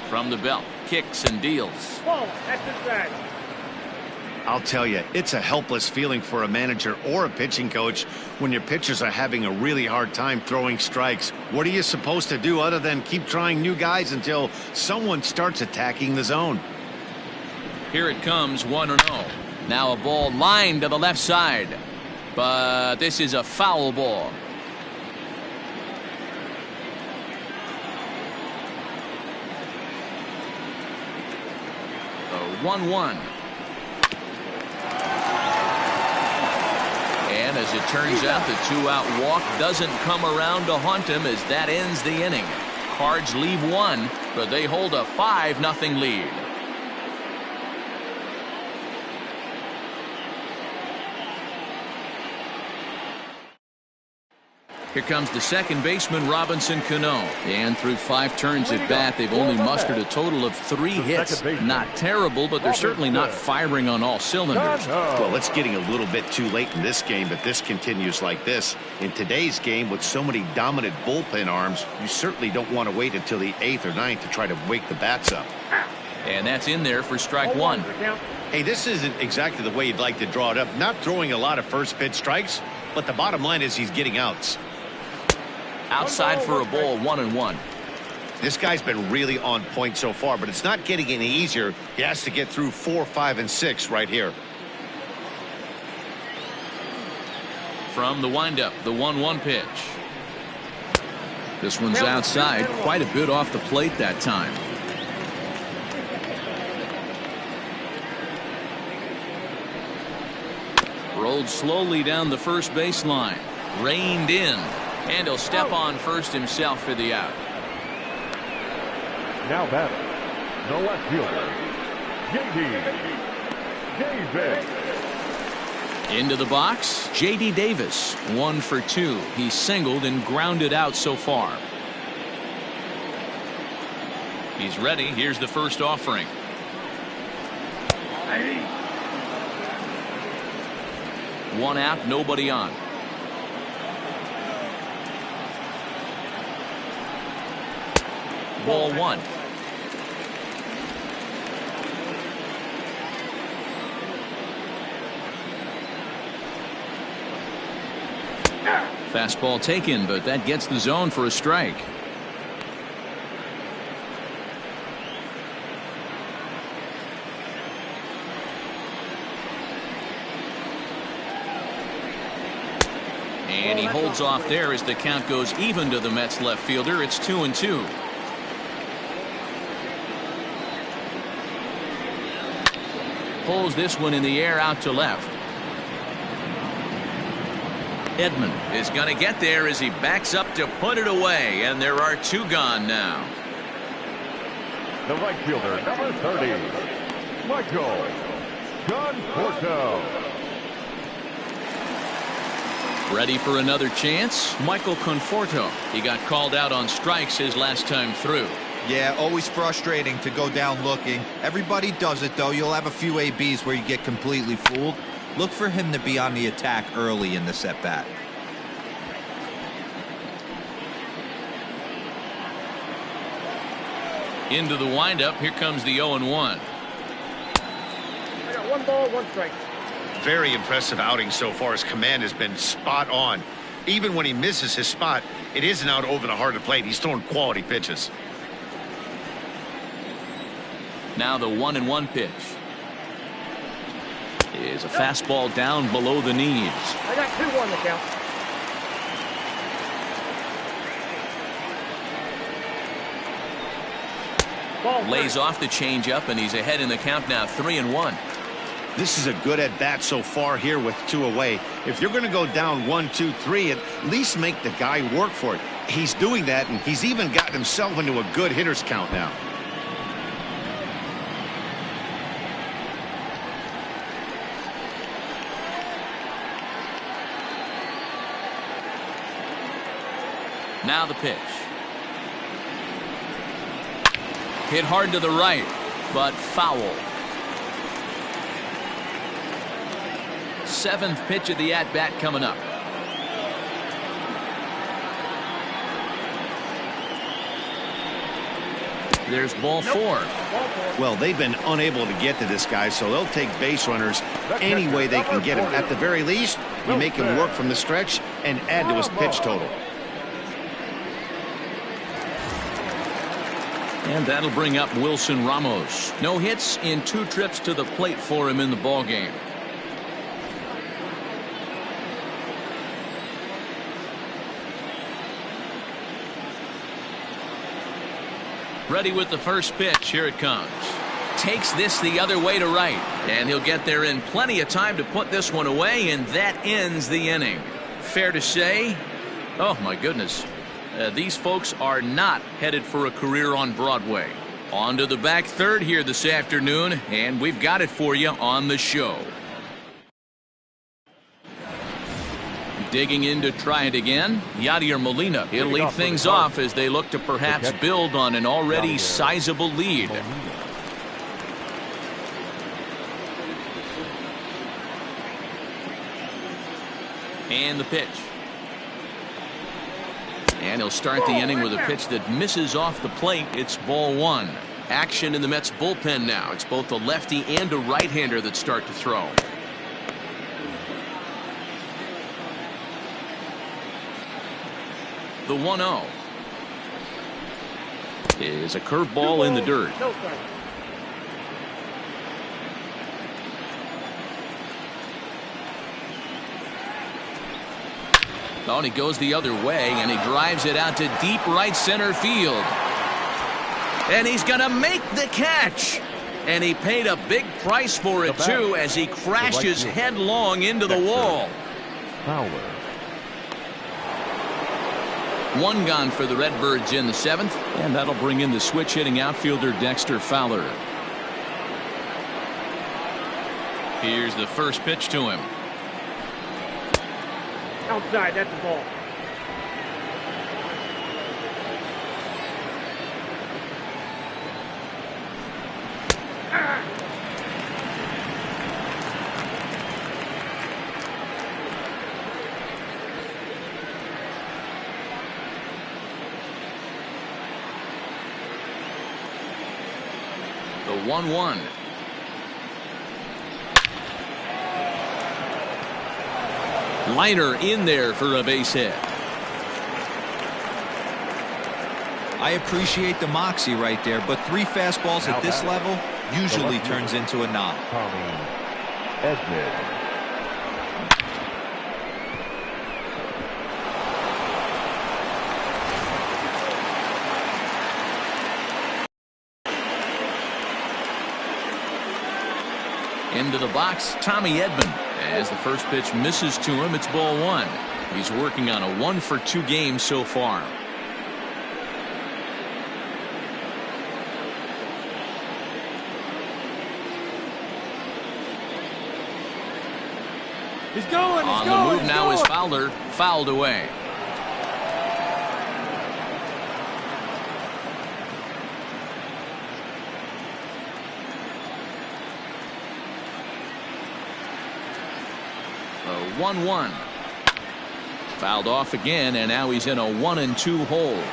From the belt, kicks and deals. I'll tell you, it's a helpless feeling for a manager or a pitching coach when your pitchers are having a really hard time throwing strikes. What are you supposed to do other than keep trying new guys until someone starts attacking the zone? Here it comes, 1-0. Now a ball lined to the left side, but this is a foul ball. 1-1. And as it turns out, the 2-out walk doesn't come around to haunt him as that ends the inning. Cards leave one, but they hold a 5-0 lead. Here comes the second baseman, Robinson Cano. And through 5 turns at bat, they've only mustered a total of 3 hits. Not terrible, but they're certainly not firing on all cylinders. Well, it's getting a little bit too late in this game, but this continues like this. In today's game, with so many dominant bullpen arms, you certainly don't want to wait until the 8th or 9th to try to wake the bats up. And that's in there for strike 1. Hey, this isn't exactly the way you'd like to draw it up. Not throwing a lot of first pitch strikes, but the bottom line is he's getting outs. Outside for a ball, 1-1. This guy's been really on point so far, but it's not getting any easier. He has to get through 4, 5, and 6 right here. From the windup, the 1-1 pitch. This one's outside, quite a bit off the plate that time. Rolled slowly down the first baseline. Reined in. And he'll step on first himself for the out. Now batting, the left fielder, J.D. Davis. Into the box, J.D. Davis, 1 for 2. He's singled and grounded out so far. He's ready. Here's the first offering. One out, nobody on. Ball 1. Fastball taken, but that gets the zone for a strike. And he holds off there as the count goes even to the Mets left fielder. It's 2-2. Pulls this one in the air out to left. Edman is going to get there as he backs up to put it away, and there are 2 gone now. The right fielder, number 30, Michael Conforto. Ready for another chance? Michael Conforto. He got called out on strikes his last time through. Yeah, always frustrating to go down looking. Everybody does it, though. You'll have a few ABs where you get completely fooled. Look for him to be on the attack early in the at-bat. Into the windup. Here comes the 0-1. I got 1 ball, 1 strike. Very impressive outing so far. His command has been spot on. Even when he misses his spot, it isn't out over the heart of the plate. He's throwing quality pitches. Now the 1-1 pitch is a fastball down below the knees. I got 2-1 the count. Ball Lays off the changeup, and he's ahead in the count now, 3-1. This is a good at-bat so far here with 2 away. If you're going to go down 1, 2, 3, at least make the guy work for it. He's doing that, and he's even gotten himself into a good hitter's count now. Now the pitch. Hit hard to the right, but foul. 7th pitch of the at-bat coming up. There's ball 4. Well, they've been unable to get to this guy, so they'll take base runners any way they can get him. At the very least, you make him work from the stretch and add to his pitch total. And that'll bring up Wilson Ramos. No hits in 2 trips to the plate for him in the ballgame. Ready with the first pitch. Here it comes. Takes this the other way to right. And he'll get there in plenty of time to put this one away, and that ends the inning. Fair to say, oh my goodness, these folks are not headed for a career on Broadway. On to the back third here this afternoon, and we've got it for you on the show. Digging in to try it again, Yadier Molina. He'll lead things off as they look to perhaps build on an already sizable lead. And the pitch. And he'll start the inning with a pitch that misses off the plate. It's ball 1. Action in the Mets bullpen now. It's both a lefty and a right-hander that start to throw. The 1-0 is a curveball in the dirt. Oh, and he goes the other way, and he drives it out to deep right center field. And he's going to make the catch. And he paid a big price for it, too, as he crashes headlong into the wall. Fowler. One gone for the Redbirds in the 7th, and that'll bring in the switch-hitting outfielder Dexter Fowler. Here's the first pitch to him. Outside, that's the ball. The 1-1. Liner in there for a base hit. I appreciate the moxie right there, but 3 fastballs at this level usually turns into a knock. Tommy Edman. Into the box, Tommy Edman. As the first pitch misses to him, it's ball 1. He's working on a 1-for-2 game so far. He's going. On the move now is Fowler, fouled away. A 1-1. Fouled off again, and now he's in a 1-2 hole.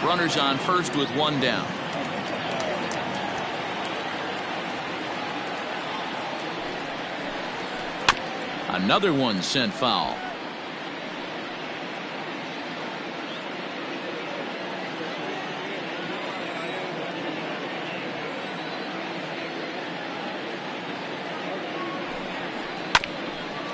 Runners on first with 1 down. Another one sent foul.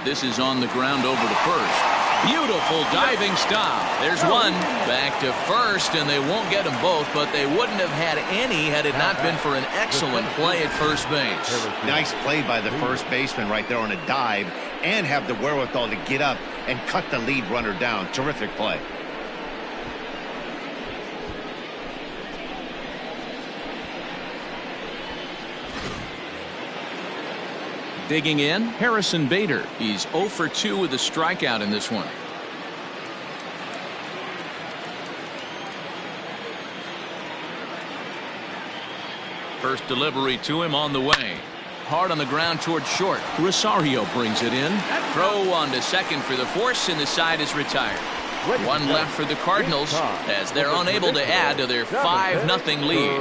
This is on the ground over to first. Beautiful diving stop. There's one. Back to first, and they won't get them both, but they wouldn't have had any had it not been for an excellent play at first base. Nice play by the first baseman right there on a dive, and have the wherewithal to get up and cut the lead runner down. Terrific play. Digging in, Harrison Bader. He's 0 for 2 with a strikeout in this one. First delivery to him on the way. Hard on the ground towards short. Rosario brings it in. Throw on to second for the force, and the side is retired. One left for the Cardinals as they're unable to add to their 5-0 lead.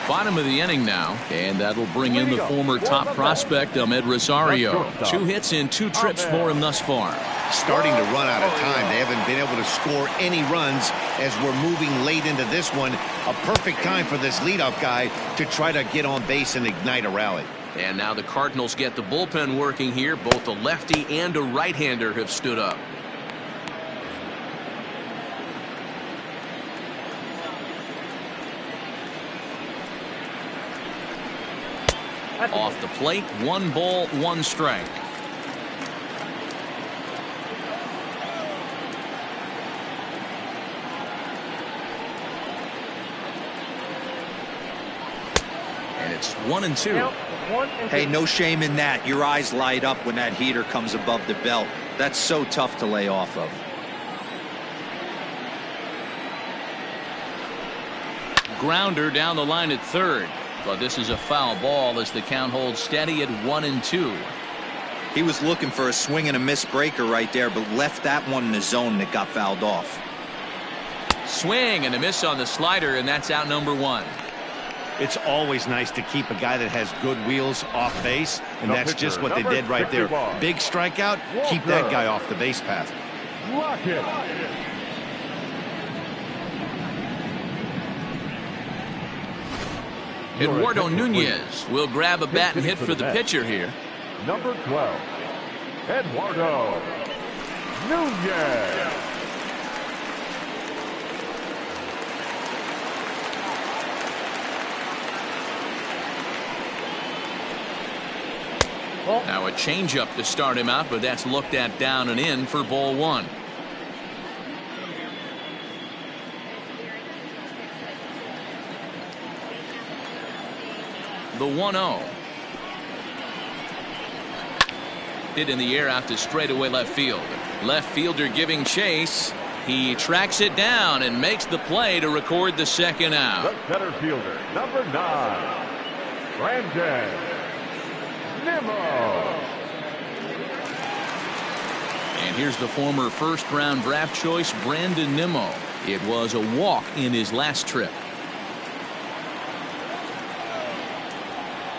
Bottom of the inning now, and that'll bring in the former top prospect Ahmed Rosario. 2 hits in 2 trips for him thus far. Starting to run out of time. They haven't been able to score any runs as we're moving late into this one. A perfect time for this leadoff guy to try to get on base and ignite a rally. And now the Cardinals get the bullpen working here. Both a lefty and a right-hander have stood up. Off the plate, 1 ball, 1 strike. And it's 1-2. Hey, no shame in that. Your eyes light up when that heater comes above the belt. That's so tough to lay off of. Grounder down the line at third. But this is a foul ball as the count holds steady at 1-2. He was looking for a swing and a miss breaker right there, but left that one in the zone that got fouled off. Swing and a miss on the slider, and that's out number 1. It's always nice to keep a guy that has good wheels off base, and that's just what they did right there. Big strikeout, keep that guy off the base path. Lock it. Eduardo Nunez will grab a bat and hit for the pitcher here. Number 12, Eduardo Nunez. Now a changeup to start him out, but that's looked at down and in for ball one. The 1-0. Hit in the air out to straightaway left field. Left fielder giving chase. He tracks it down and makes the play to record the second out. The center fielder, number 9, Brandon Nimmo. And here's the former first-round draft choice, Brandon Nimmo. It was a walk in his last trip.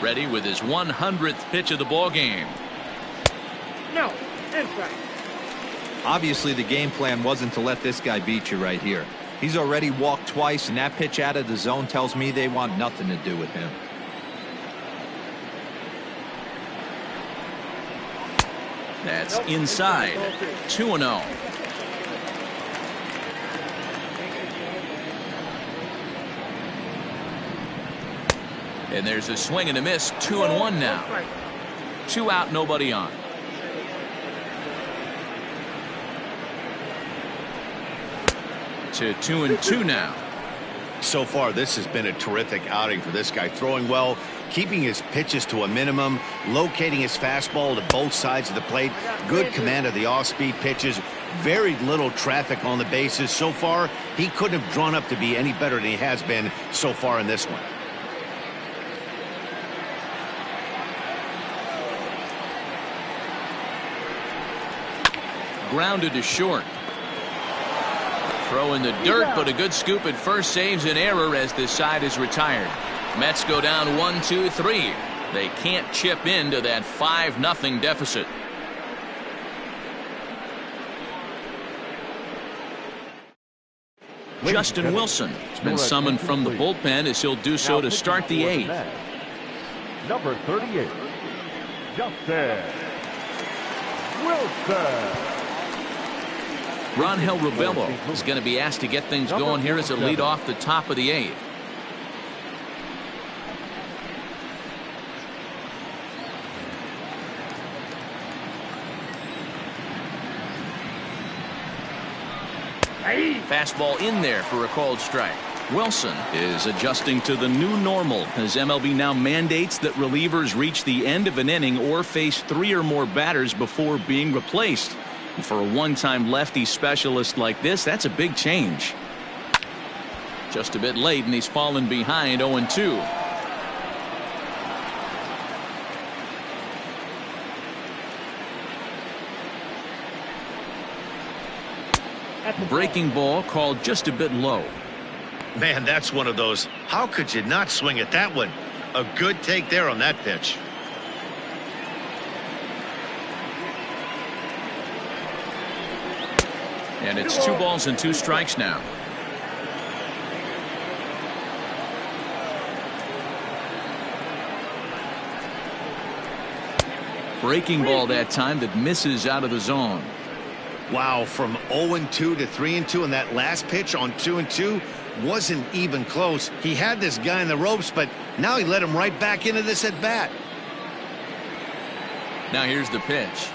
Ready with his 100th pitch of the ball game. No, inside. Obviously, the game plan wasn't to let this guy beat you right here. He's already walked twice, and that pitch out of the zone tells me they want nothing to do with him. That's inside. 2-0. And there's a swing and a miss. 2-1 now. 2 out, nobody on. To 2-2 now. So far, this has been a terrific outing for this guy. Throwing well, keeping his pitches to a minimum, locating his fastball to both sides of the plate. Good command of the off-speed pitches. Very little traffic on the bases. So far, he couldn't have drawn up to be any better than he has been so far in this one. Grounded to short. Throw in the dirt, but a good scoop at first saves an error as this side is retired. Mets go down 1-2-3. They can't chip into that 5-0 deficit. Justin Wilson has been summoned from the bullpen as he'll do so to start the 8th. Number 38, Justin Wilson. Rangel Ravelo is going to be asked to get things going here as a lead off the top of the 8th. Fastball in there for a called strike. Wilson is adjusting to the new normal as MLB now mandates that relievers reach the end of an inning or face 3 or more batters before being replaced. And for a one-time lefty specialist like this, that's a big change. Just a bit late, and he's fallen behind 0-2. Breaking ball called just a bit low. Man, that's one of those. How could you not swing at that one? A good take there on that pitch. And it's 2 balls and 2 strikes now. Breaking ball that time that misses out of the zone. Wow, from 0-2 to 3-2, and that last pitch on 2-2 wasn't even close. He had this guy in the ropes, but now he let him right back into this at bat. Now here's the pitch.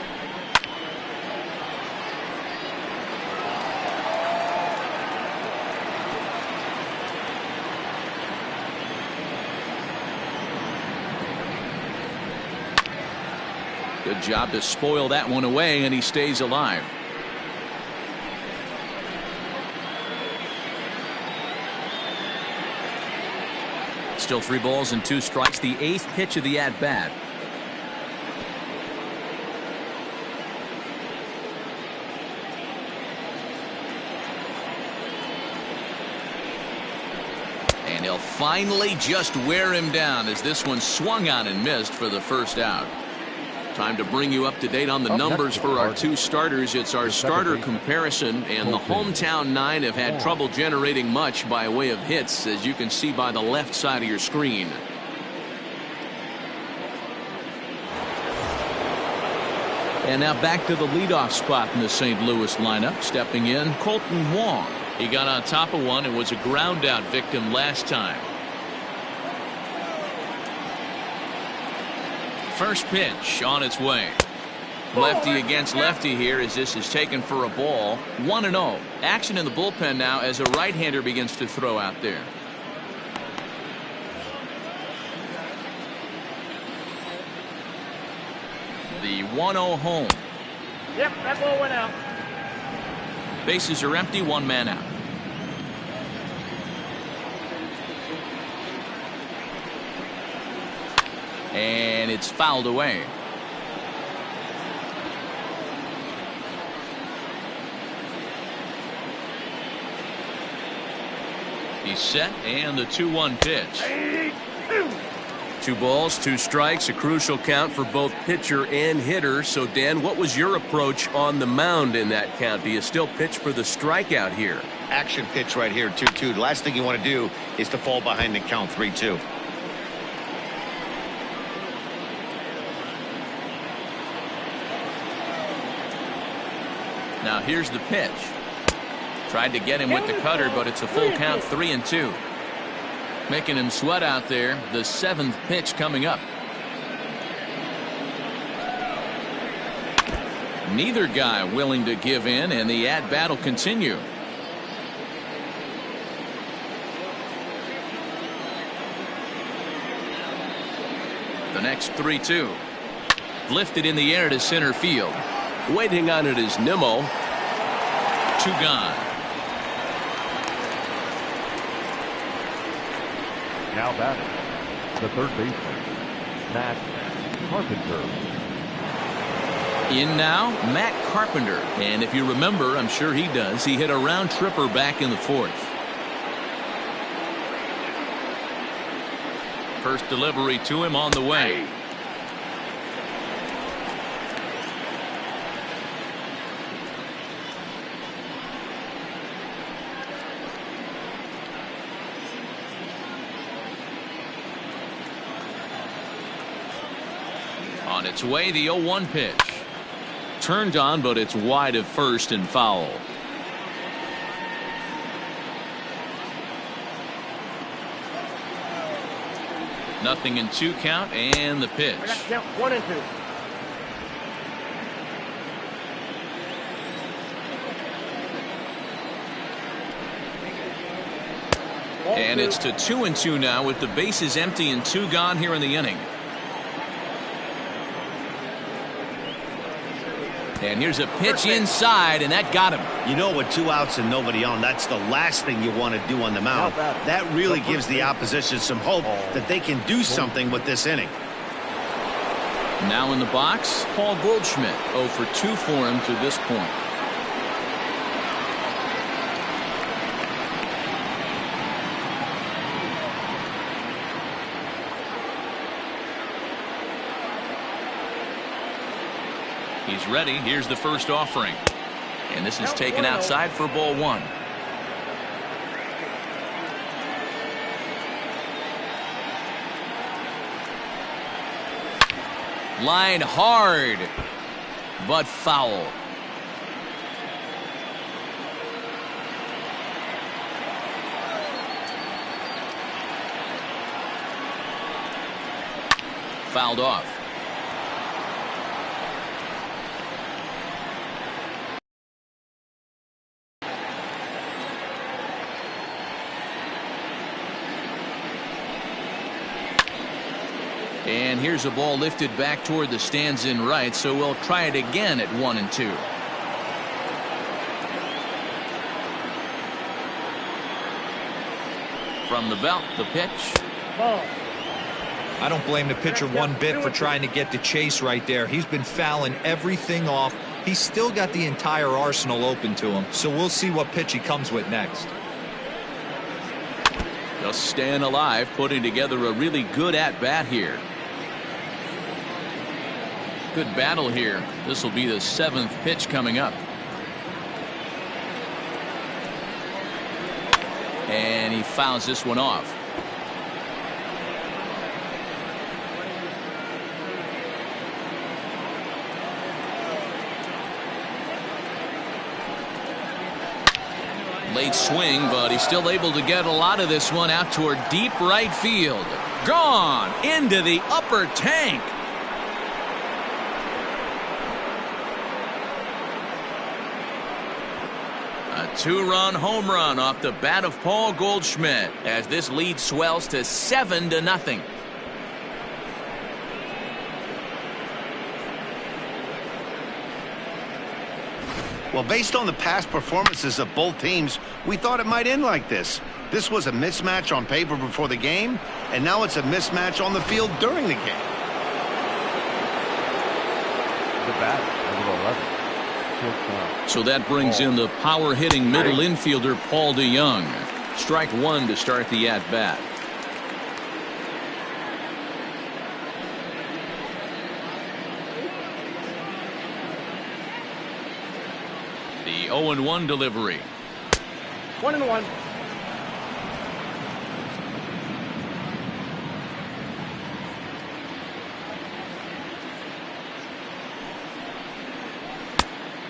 Good job to spoil that one away, and he stays alive. Still 3 balls and 2 strikes. The 8th pitch of the at-bat. And he'll finally just wear him down as this one swung on and missed for the first out. Time to bring you up to date on the numbers for our 2 starters. It's our starter comparison, and the hometown 9 have had trouble generating much by way of hits, as you can see by the left side of your screen. And now back to the leadoff spot in the St. Louis lineup. Stepping in, Colton Wong. He got on top of one and was a ground out victim last time. First pitch on its way. Lefty against lefty here as this is taken for a ball. 1-0. Action in the bullpen now as a right-hander begins to throw out there. The 1-0 home. Yep, that ball went out. Bases are empty, one man out. And it's fouled away. He's set, and the 2-1 pitch. 2 balls, 2 strikes, a crucial count for both pitcher and hitter. So, Dan, what was your approach on the mound in that count? Do you still pitch for the strikeout here? Action pitch right here, 2-2. The last thing you want to do is to fall behind the count 3-2. Now here's the pitch. Tried to get him with the cutter, but it's a full count, 3-2. Making him sweat out there. The 7th pitch coming up. Neither guy willing to give in, and the at-bat will continue. The next 3-2. Lifted in the air to center field. Waiting on it is Nimmo. 2 gone. Now batting, the third baseman, Matt Carpenter. In now, Matt Carpenter. And if you remember, I'm sure he does, he hit a round tripper back in the 4th. First delivery to him on the way. On its way, the 0-1 pitch. Turned on, but it's wide of first and foul. Nothing in 2 count, and the pitch. I got to count 1 and 2. And it's to 2-2 now with the bases empty and 2 gone here in the inning. And here's a pitch inside, and that got him. You know, with 2 outs and nobody on, that's the last thing you want to do on the mound. That really gives the opposition some hope that they can do something with this inning. Now in the box, Paul Goldschmidt. 0 for 2 for him to this point. He's ready. Here's the first offering. And this is taken outside for ball 1. Line hard, but foul. Fouled off. And here's a ball lifted back toward the stands in right, so we'll try it again at 1-2. From the belt, the pitch. I don't blame the pitcher one bit for trying to get the chase right there. He's been fouling everything off. He's still got the entire arsenal open to him, so we'll see what pitch he comes with next. Just staying alive, putting together a really good at-bat here. Good battle here. This will be the 7th pitch coming up. And he fouls this one off. Late swing, but he's still able to get a lot of this one out toward deep right field. Gone into the upper tank. A two-run home run off the bat of Paul Goldschmidt as this lead swells to 7-0. Well, based on the past performances of both teams, we thought it might end like this. This was a mismatch on paper before the game, and now it's a mismatch on the field during the game. The bat, number 11. Shortstop. So that brings in the power-hitting middle infielder Paul DeYoung. Strike one to start the at-bat. The 0-1 delivery. 1-1.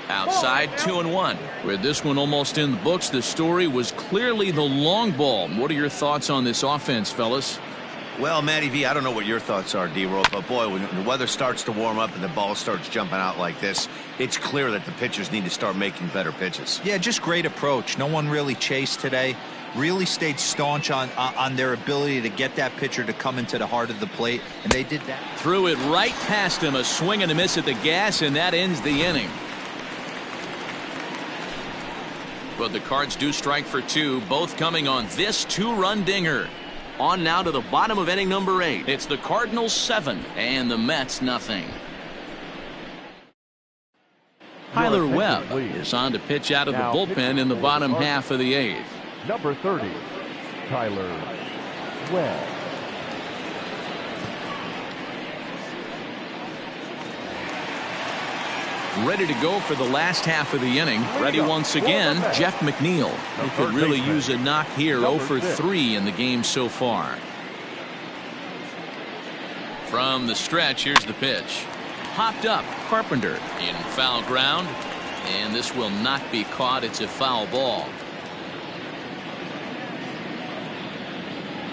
Outside, 2-1. With this one almost in the books, the story was clearly the long ball. What are your thoughts on this offense, fellas? Well, Matty V, I don't know what your thoughts are, D-Roll, but boy, when the weather starts to warm up and the ball starts jumping out like this, it's clear that the pitchers need to start making better pitches. Yeah, just great approach. No one really chased today. Really stayed staunch on their ability to get that pitcher to come into the heart of the plate, and they did that. Threw it right past him, a swing and a miss at the gas, and that ends the inning. But the Cards do strike for two, both coming on this two-run dinger. On now to the bottom of inning number 8. It's the Cardinals 7 and the Mets nothing. Tyler Webb is on to pitch out of the bullpen in the bottom half of the 8th. Number 30, Tyler Webb. Ready to go for the last half of the inning. Ready once again, Jeff McNeil. He could really use a knock here. 0 for 3 in the game so far. From the stretch, here's the pitch. Popped up, Carpenter in foul ground. And this will not be caught. It's a foul ball.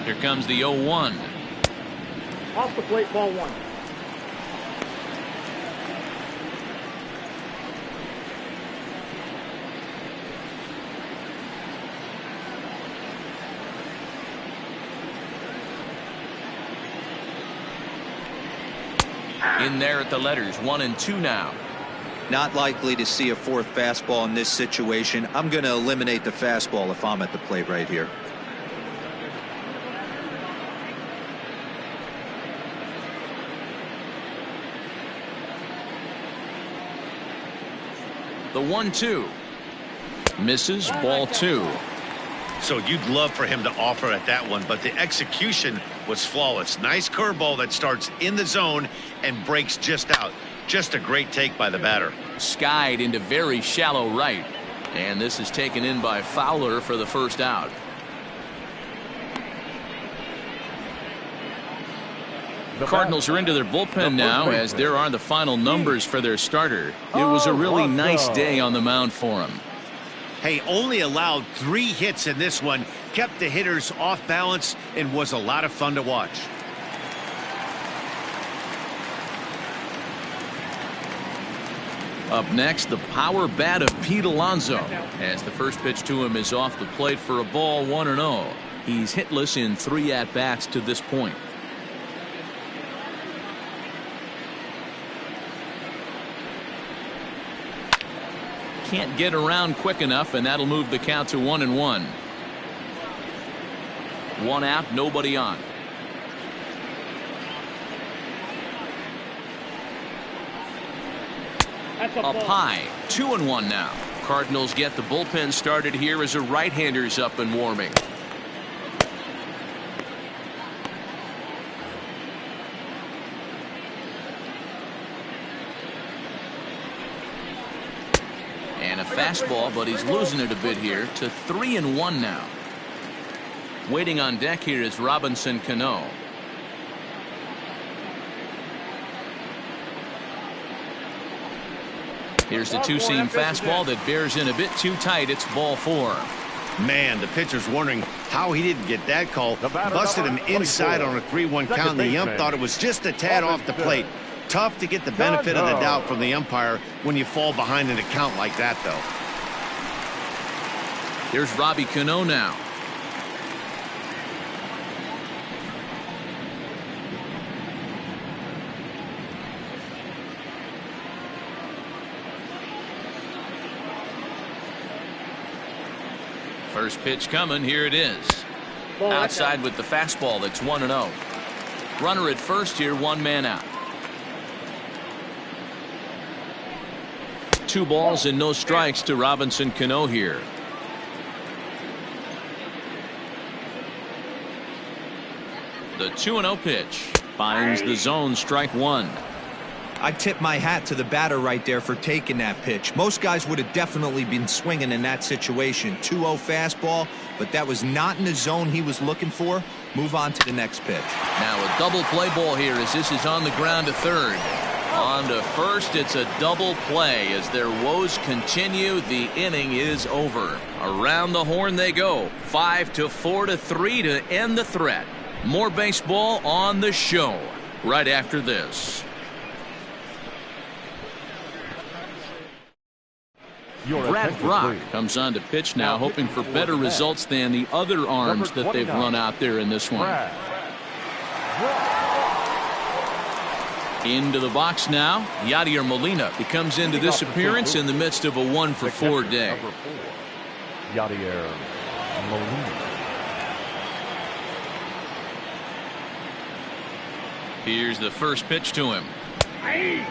Here comes the 0-1. Off the plate, ball 1. In there at the letters, 1 and 2 now. Not likely to see a fourth fastball in this situation. I'm going to eliminate the fastball if I'm at the plate right here. The 1-2. Misses, ball 2. So you'd love for him to offer at that one, but the execution was flawless. Nice curveball that starts in the zone and breaks just out. Just a great take by the batter. Skied into very shallow right. And this is taken in by Fowler for the first out. The Cardinals are into their bullpen now as there are the final numbers for their starter. It was a really nice day on the mound for him. Hey, only allowed 3 hits in this one, kept the hitters off balance, and was a lot of fun to watch. Up next, the power bat of Pete Alonso, as the first pitch to him is off the plate for a ball, 1-0. He's hitless in 3 at-bats to this point. Can't get around quick enough, and that'll move the count to 1-1. 1 out, nobody on. Up high, 2-1 now. Cardinals get the bullpen started here as a right-hander's up and warming. And a fastball, but he's losing it a bit here to 3-1 now. Waiting on deck here is Robinson Cano. Here's the two-seam fastball that bears in a bit too tight. It's ball 4. Man, the pitcher's wondering how he didn't get that call. Busted him inside on a 3-1 count, and the ump thought it was just a tad off the plate. Tough to get the benefit of the doubt from the umpire when you fall behind in a count like that, though. Here's Robbie Cano now. First pitch coming. Here it is. Outside with the fastball. That's 1-0. Runner at first here, 1 man out. 2 balls and no strikes to Robinson Cano here. The 2-0 pitch finds the zone, strike 1. I tip my hat to the batter right there for taking that pitch. Most guys would have definitely been swinging in that situation. 2-0 fastball, but that was not in the zone he was looking for. Move on to the next pitch. Now a double play ball here as this is on the ground to third. On to first, it's a double play. As their woes continue, the inning is over. Around the horn they go. 5-4-3 to end the threat. More baseball on the show right after this. Brad Brock comes on to pitch now, hoping for better results than the other arms that they've run out there in this one. Into the box now, Yadier Molina. He comes into this appearance in the midst of a 1-for-4 day. Yadier Molina. Here's the first pitch to him. 0-1.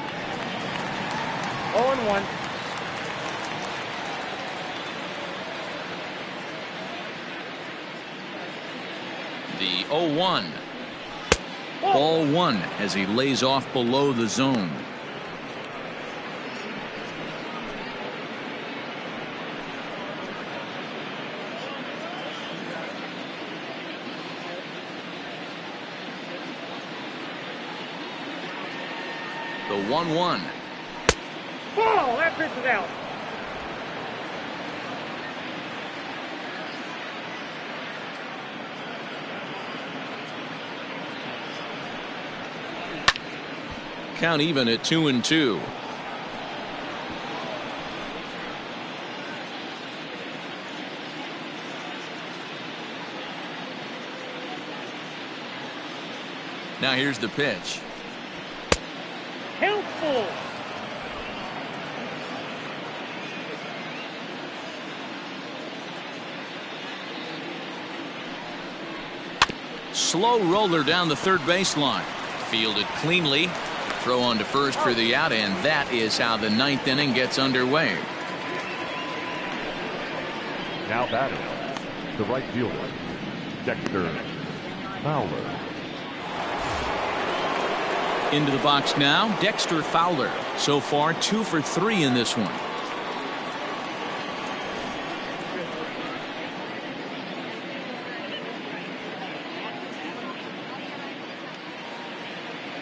The 0-1. Ball 1 as he lays off below the zone. The 1-1. Ball, that pitch is out. Count even at 2-2. Now here's the pitch. Helpful. Slow roller down the third baseline. Fielded cleanly. Throw on to first for the out, and that is how the 9th inning gets underway. Now batting, the right fielder, Dexter Fowler. Into the box now, Dexter Fowler. So far, 2 for 3 in this one.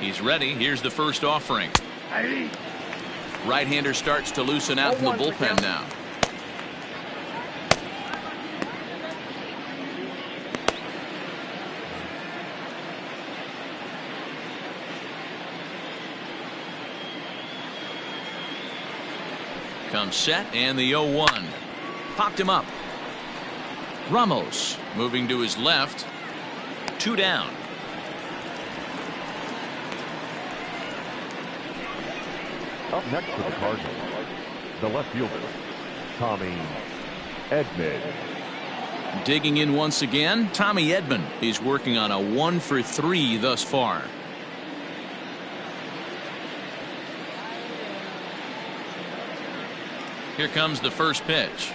He's ready. Here's the first offering. Right-hander starts to loosen out in the bullpen now. Comes set, and the 0-1. Popped him up. Ramos moving to his left. 2 down. Up next for the Cardinals, the left fielder, Tommy Edman. Digging in once again, Tommy Edman. He's working on a 1 for 3 thus far. Here comes the first pitch.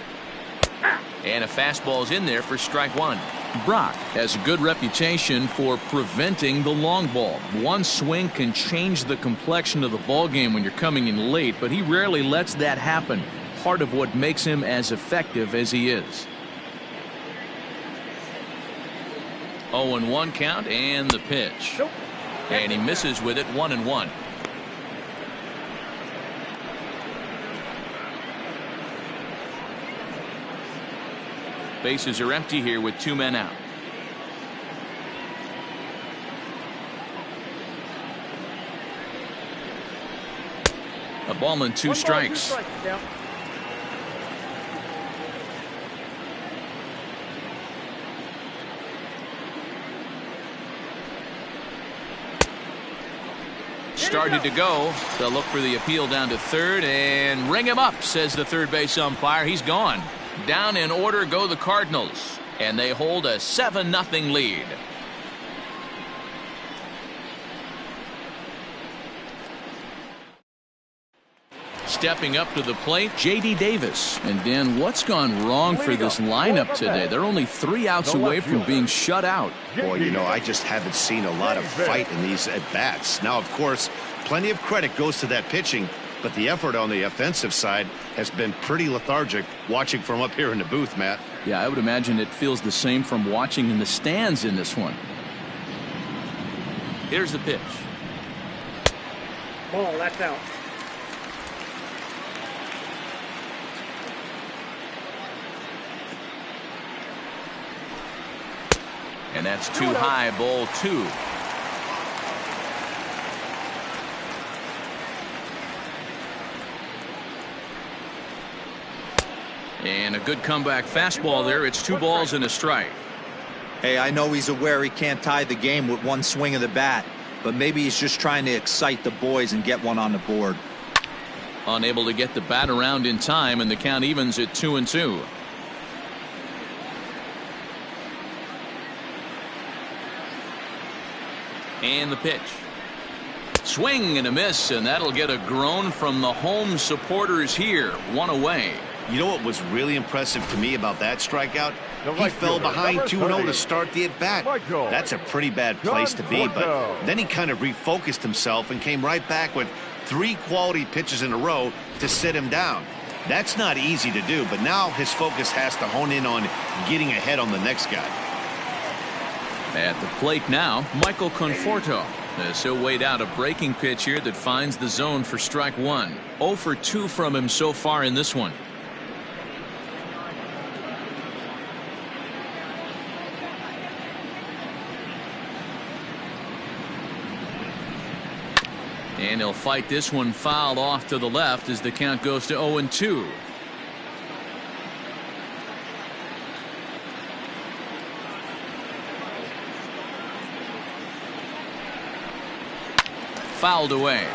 And a fastball's in there for strike 1. Brock has a good reputation for preventing the long ball. One swing can change the complexion of the ball game when you're coming in late, but he rarely lets that happen. Part of what makes him as effective as he is. 0-1 count and the pitch. And he misses with it. 1-1. Bases are empty here with 2 men out. A ball and 2 strikes. Started to go. They'll look for the appeal down to third and ring him up, says the third base umpire. He's gone. Down in order go the Cardinals, and they hold a 7-0 lead. Stepping up to the plate, J.D. Davis. And Dan, what's gone wrong for this lineup today? They're only 3 outs away from being shut out. Boy, you know, I just haven't seen a lot of fight in these at-bats. Now, of course, plenty of credit goes to that pitching, but the effort on the offensive side has been pretty lethargic watching from up here in the booth, Matt. Yeah, I would imagine it feels the same from watching in the stands in this one. Here's the pitch. Ball, that's out. And that's too high, ball 2. And a good comeback fastball there. It's 2 balls and a strike. Hey, I know he's aware he can't tie the game with one swing of the bat, but maybe he's just trying to excite the boys and get one on the board. Unable to get the bat around in time, and the count evens at 2-2. And the pitch. Swing and a miss, and that'll get a groan from the home supporters here. 1 away. You know what was really impressive to me about that strikeout? He fell behind 2-0 to start the at-bat. That's a pretty bad place to be, but then he kind of refocused himself and came right back with 3 quality pitches in a row to sit him down. That's not easy to do, but now his focus has to hone in on getting ahead on the next guy. At the plate now, Michael Conforto, as he'll wait out a breaking pitch here that finds the zone for strike 1. 0 for 2 from him so far in this one. And he'll fight this one fouled off to the left as the count goes to 0-2. Fouled away.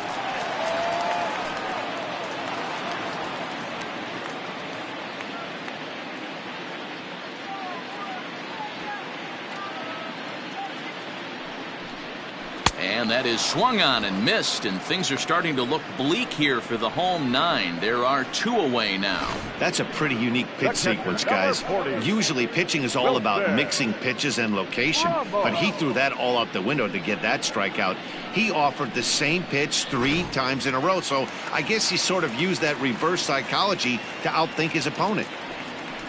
And that is swung on and missed, and things are starting to look bleak here for the home 9. There are 2 away now. That's a pretty unique pitch sequence, guys. Usually pitching is all about mixing pitches and location, but he threw that all out the window to get that strikeout. He offered the same pitch 3 times in a row, so I guess he sort of used that reverse psychology to outthink his opponent.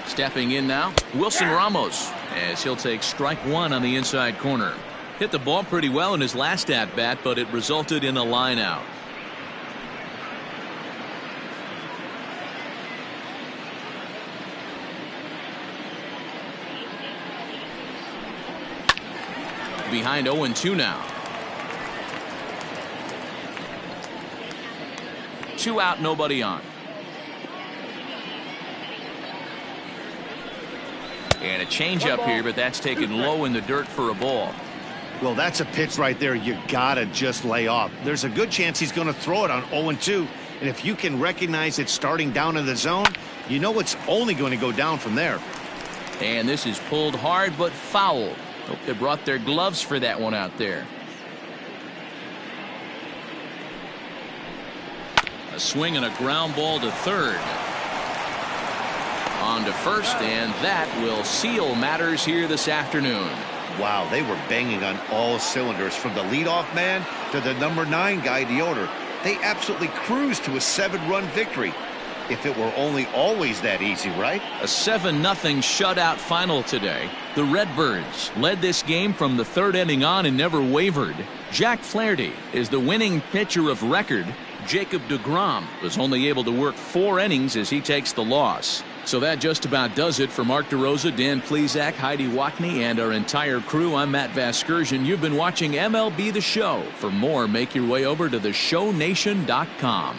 Stepping in now, Wilson Ramos, as he'll take strike 1 on the inside corner. Hit the ball pretty well in his last at-bat, but it resulted in a line out. Behind 0-2 now. 2 out, nobody on. And a changeup here, but that's taken low in the dirt for a ball. Well, that's a pitch right there you gotta just lay off. There's a good chance he's going to throw it on 0-2, and if you can recognize it starting down in the zone, you know it's only going to go down from there. And this is pulled hard but foul. Hope they brought their gloves for that one out there. A swing and a ground ball to third. On to first, and that will seal matters here this afternoon. Wow, they were banging on all cylinders from the leadoff man to the number 9 guy in the order. They absolutely cruised to a 7-run victory. If it were only always that easy, right? A 7-0 shutout final today. The Redbirds led this game from the 3rd inning on and never wavered. Jack Flaherty is the winning pitcher of record. Jacob deGrom was only able to work 4 innings as he takes the loss. So that just about does it for Mark DeRosa, Dan Plesac, Heidi Wackney, and our entire crew. I'm Matt Vasgersian. You've been watching MLB The Show. For more, make your way over to theshownation.com.